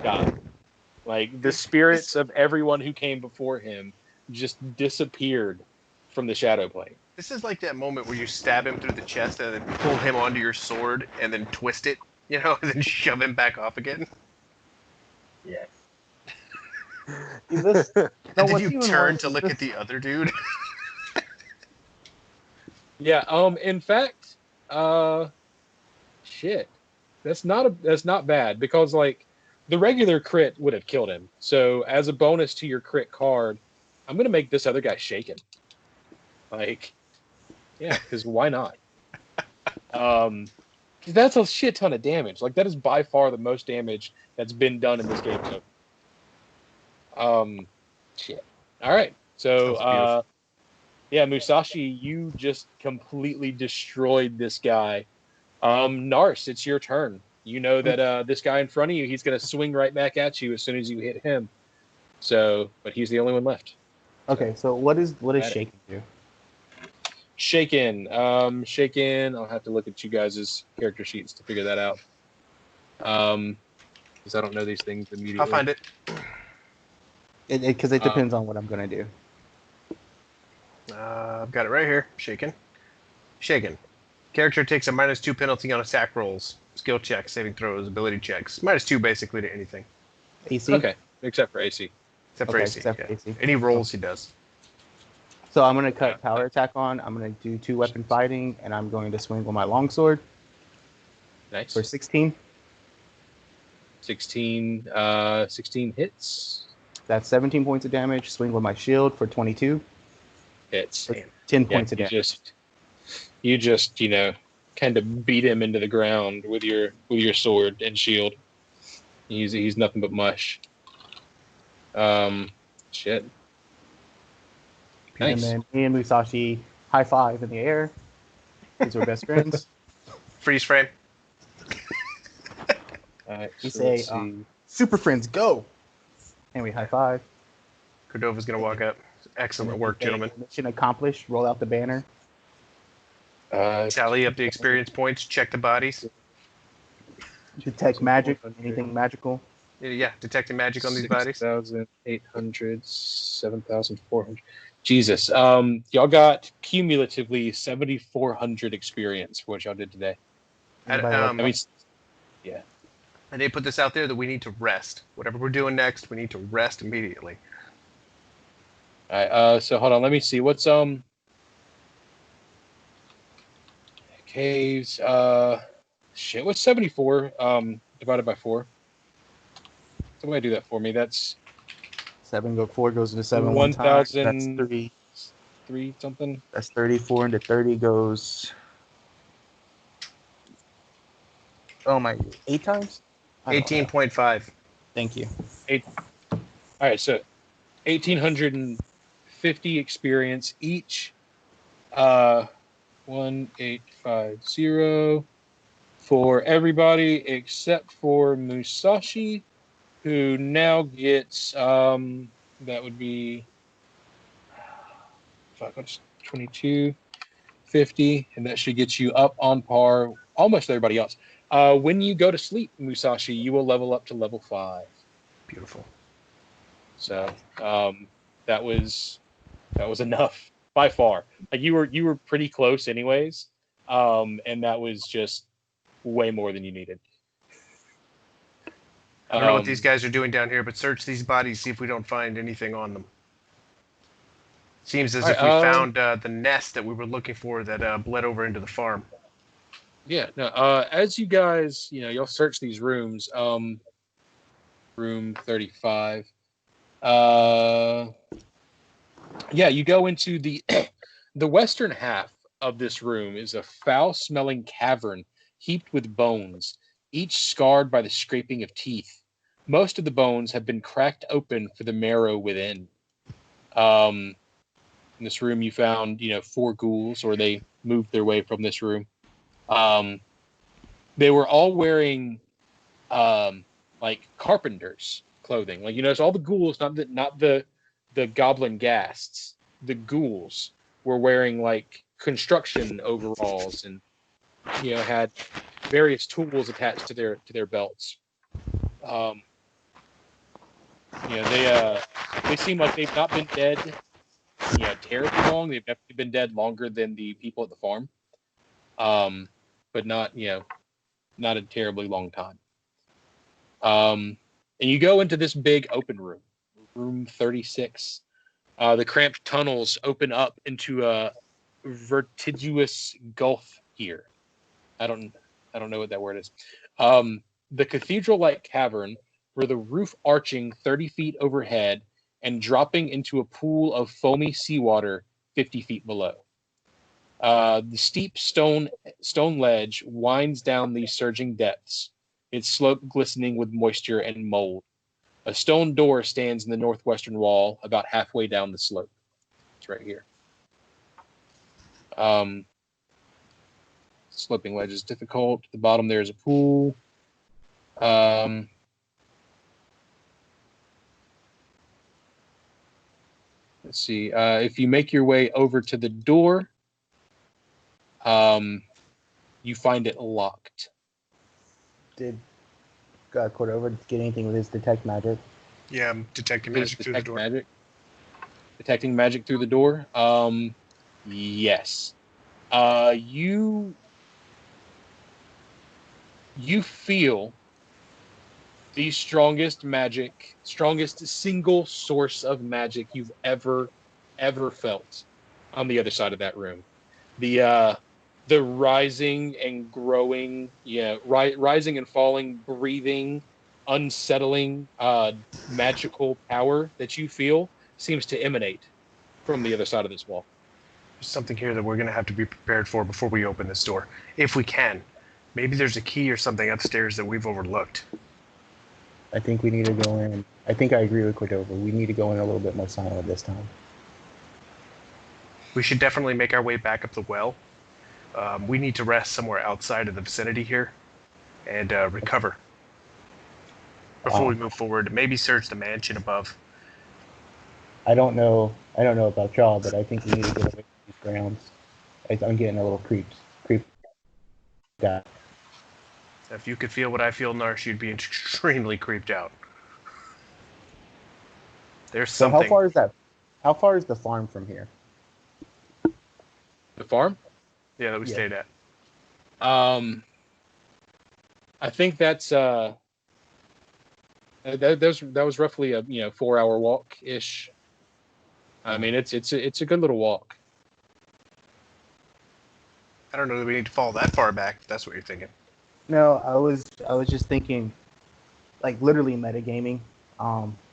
died. Like the spirits of everyone who came before him just disappeared from the shadow plane. This is like that moment where you stab him through the chest and then pull him onto your sword and then twist it, and then shove him back off again. Yes. See, this, no, And then what's you even turn worse to is look this- at the other dude. Yeah. In fact, shit, that's not bad because like the regular crit would have killed him. So as a bonus to your crit card, I'm gonna make this other guy shaken. Like, yeah, because why not? 'Cause that's a shit ton of damage. Like that is by far the most damage that's been done in this game. So, shit. All right. So, yeah, Musashi, you just completely destroyed this guy. Nars, it's your turn. You know that this guy in front of you, he's going to swing right back at you as soon as you hit him. So, but he's the only one left. Okay, so what is shaking do? Shaken. Shaken. I'll have to look at you guys' character sheets to figure that out. Because I don't know these things immediately. I'll find it. Because it depends on what I'm going to do. I've got it right here. Shaken. Character takes a -2 penalty on attack rolls, skill checks, saving throws, ability checks. -2 basically to anything. AC? Okay, except for AC. Except for AC. Except for AC. Any rolls he does. So I'm going to cut power attack on. I'm going to do 2 weapon fighting, and I'm going to swing with my longsword. Nice. For 16. 16 hits. That's 17 points of damage. Swing with my shield for 22. Hits. 10 points of damage. You just kind of beat him into the ground with your sword and shield. He's nothing but mush. Shit. Nice. And then me and Musashi high five in the air. These are best friends. Freeze frame. We say, super friends, go! And we high five. Cordova's going to walk up. Excellent work, gentlemen. Mission accomplished. Roll out the banner. Tally up the experience points. Check the bodies. Detect magic. Anything magical. Yeah, detecting magic on these bodies. 6,800, 7,400. Jesus. Y'all got cumulatively 7,400 experience for what y'all did today. Yeah. And they put this out there that we need to rest. Whatever we're doing next, we need to rest immediately. All right. So hold on. Let me see. What's caves? Shit. What's 74 divided by 4? Somebody do that for me. That's 4 goes into 7 1,000. That's 3 something. That's 34 into 30 goes. Oh my! 8 times. 18.5. Thank you. All right. So 1,850 experience each. 1,850 for everybody except for Musashi, who now gets that would be 2250, and that should get you up on par almost everybody else. When you go to sleep, Musashi, you will level up to level 5. Beautiful. So that was enough by far. Like you were pretty close anyways, and that was just way more than you needed. I don't know what these guys are doing down here, but search these bodies, see if we don't find anything on them. Seems as if we found the nest that we were looking for that bled over into the farm. Yeah. No. As you guys, you'll search these rooms. Room 35. Yeah, you go into the the western half of this room is a foul-smelling cavern heaped with bones, each scarred by the scraping of teeth. Most of the bones have been cracked open for the marrow within. In this room, you found 4 ghouls, or they moved their way from this room. They were all wearing like carpenters' clothing. Like it's all the ghouls, not the goblin ghasts. The ghouls were wearing like construction overalls and had various tools attached to their belts. They seem like they've not been dead terribly long. They've definitely been dead longer than the people at the farm, but not a terribly long time. And you go into this big open room, room 36. The cramped tunnels open up into a vertiginous gulf here. I don't know what that word is. The cathedral-like cavern with a roof arching 30 feet overhead and dropping into a pool of foamy seawater 50 feet below. The steep stone ledge winds down these surging depths, its slope glistening with moisture and mold. A stone door stands in the northwestern wall, about halfway down the slope. It's right here. Sloping ledge is difficult. At the bottom there is a pool. Let's see. If you make your way over to the door, you find it locked. Did Cordova get anything with his detect magic? Yeah, I'm detecting magic through the door. Detecting magic through the door? Yes. You feel the strongest single source of magic you've ever felt on the other side of that room. The rising and growing, rising and falling, breathing, unsettling, magical power that you feel seems to emanate from the other side of this wall. There's something here that we're going to have to be prepared for before we open this door, if we can. Maybe there's a key or something upstairs that we've overlooked. I think we need to go in. I think I agree with Cordova. We need to go in a little bit more silent this time. We should definitely make our way back up the well. We need to rest somewhere outside of the vicinity here and recover before we move forward. Maybe search the mansion above. I don't know about y'all, but I think we need to get away from these grounds. I'm getting a little creeped out. If you could feel what I feel, Narsh, you'd be extremely creeped out. There's something. So how far is that? How far is the farm from here? The farm? Yeah, that we stayed at. I think that's that was roughly a 4-hour walk ish. I mean, it's a good little walk. I don't know that we need to fall that far back, if that's what you're thinking. No, I was just thinking, like literally metagaming.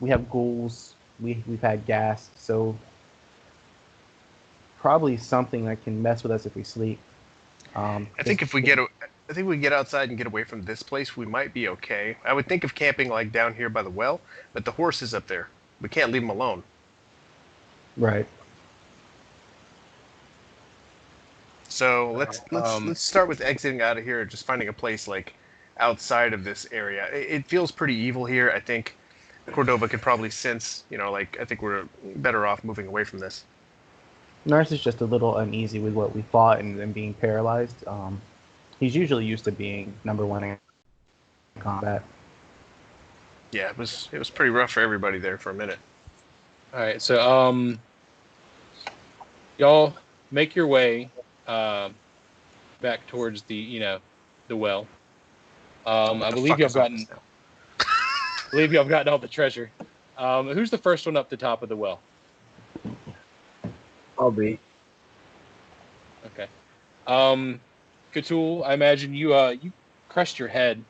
We have ghouls. We've had gas, so probably something that can mess with us if we sleep. I think if we get outside and get away from this place, we might be okay. I would think of camping like down here by the well, but the horse is up there. We can't leave him alone. Right. So let's start with exiting out of here and just finding a place like outside of this area. It feels pretty evil here. I think Cordova could probably sense, I think we're better off moving away from this. Nars is just a little uneasy with what we fought and then being paralyzed. He's usually used to being number one in combat. Yeah, it was pretty rough for everybody there for a minute. All right, so y'all make your way back towards the well. I believe y'all gotten all the treasure. Who's the first one up the top of the well? I'll be. Okay. Cthulhu, I imagine you crushed your head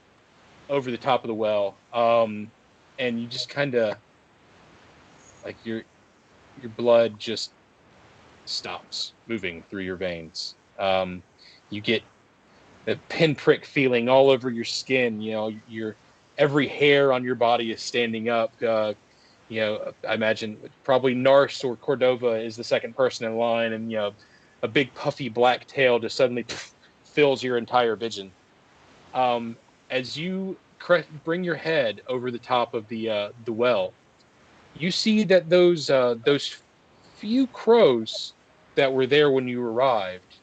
over the top of the well, and you just kind of like your blood just stops moving through your veins. You get that pinprick feeling all over your skin. Your every hair on your body is standing up. I imagine probably Nars or Cordova is the second person in line, and a big puffy black tail just suddenly fills your entire vision. As you bring your head over the top of the well, you see that those few crows that were there when you arrived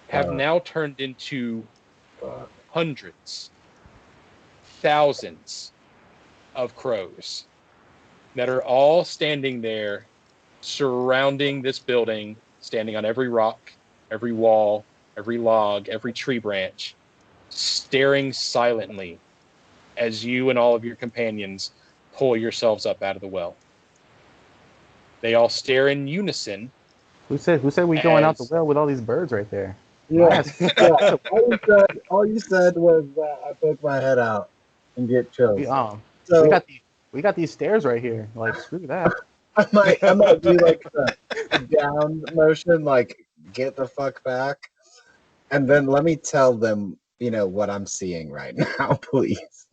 have now turned into hundreds, thousands of crows that are all standing there, surrounding this building, standing on every rock, every wall, every log, every tree branch, staring silently as you and all of your companions pull yourselves up out of the well. They all stare in unison. Who said we going out the well with all these birds right there? Yeah. All you said was that I poke my head out and get chills. So we got these stairs right here. Like, screw that. I might do like the down motion, like get the fuck back, and then let me tell them, what I'm seeing right now, please.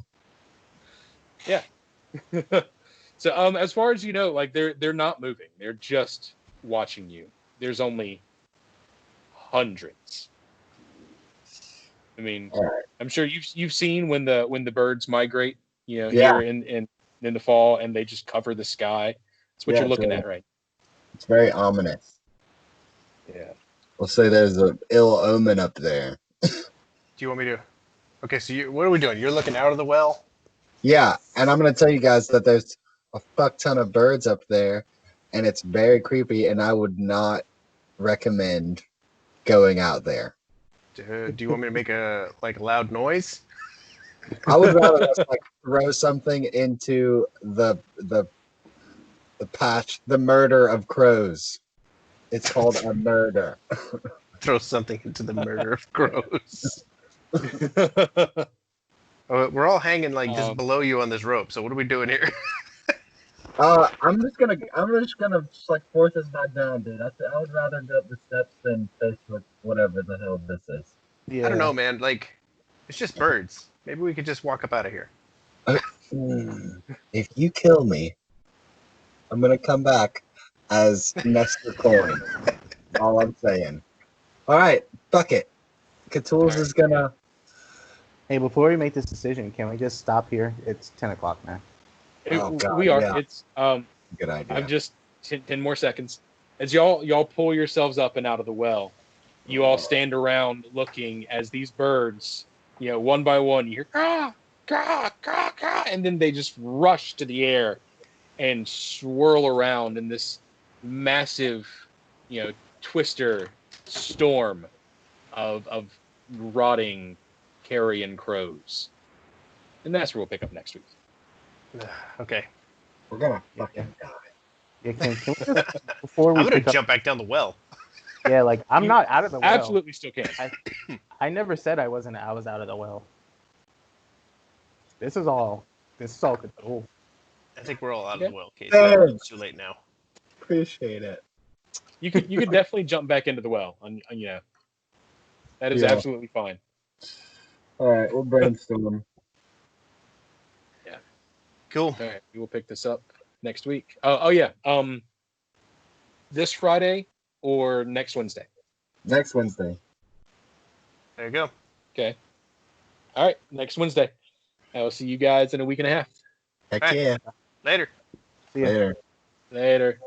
So as far as you know, like they're not moving. They're just watching you. There's only hundreds. I mean, All right. I'm sure you've seen when the birds migrate, Yeah. here in the fall, and they just cover the sky. That's what Yeah, you're looking it's at, right? It's very ominous. Yeah. We'll say there's an ill omen up there. Do you want me to? Okay, so what are we doing? You're looking out of the well? Yeah, and I'm going to tell you guys that there's a fuck ton of birds up there, and it's very creepy, and I would not recommend going out there. Do you want me to make a loud noise? I would rather us throw something into the patch, the murder of crows. It's called a murder. Throw something into the murder of crows. Oh, we're all hanging just below you on this rope. So what are we doing here? I'm just gonna force us back down, dude. I would rather go up the steps than face with whatever the hell this is. Yeah. I don't know, man. It's just birds. Maybe we could just walk up out of here. If you kill me, I'm gonna come back as Nestor Coin. All I'm saying. All right, fuck it. Catules is gonna. Hey, before we make this decision, can we just stop here? It's 10 o'clock now. Oh, God, we are. yeah. It's Good idea. I'm just 10 more seconds. As y'all pull yourselves up and out of the well, you all stand around looking as these birds, one by one, you hear caw, caw, caw, caw, and then they just rush to the air and swirl around in this massive, twister storm of rotting carrion crows. And that's where we'll pick up next week. Okay. We're gonna fucking die. Yeah, can we just, before we I'm gonna pick up, jump back down the well. yeah, like I'm You not out of the well. Absolutely still can. I never said I was out of the well. This is all cool. I think we're all out of the well, Casey. Thanks. It's too late now. Appreciate it. You could definitely jump back into the well. That is Yeah. absolutely fine. All right, we'll brainstorm. Cool. All right, we will pick this up next week. Oh yeah. This Friday or next Wednesday? Next Wednesday. There you go. Okay. All right, next Wednesday. I will see you guys in a week and a half. Heck All right. yeah. Later. See ya. Later. Later.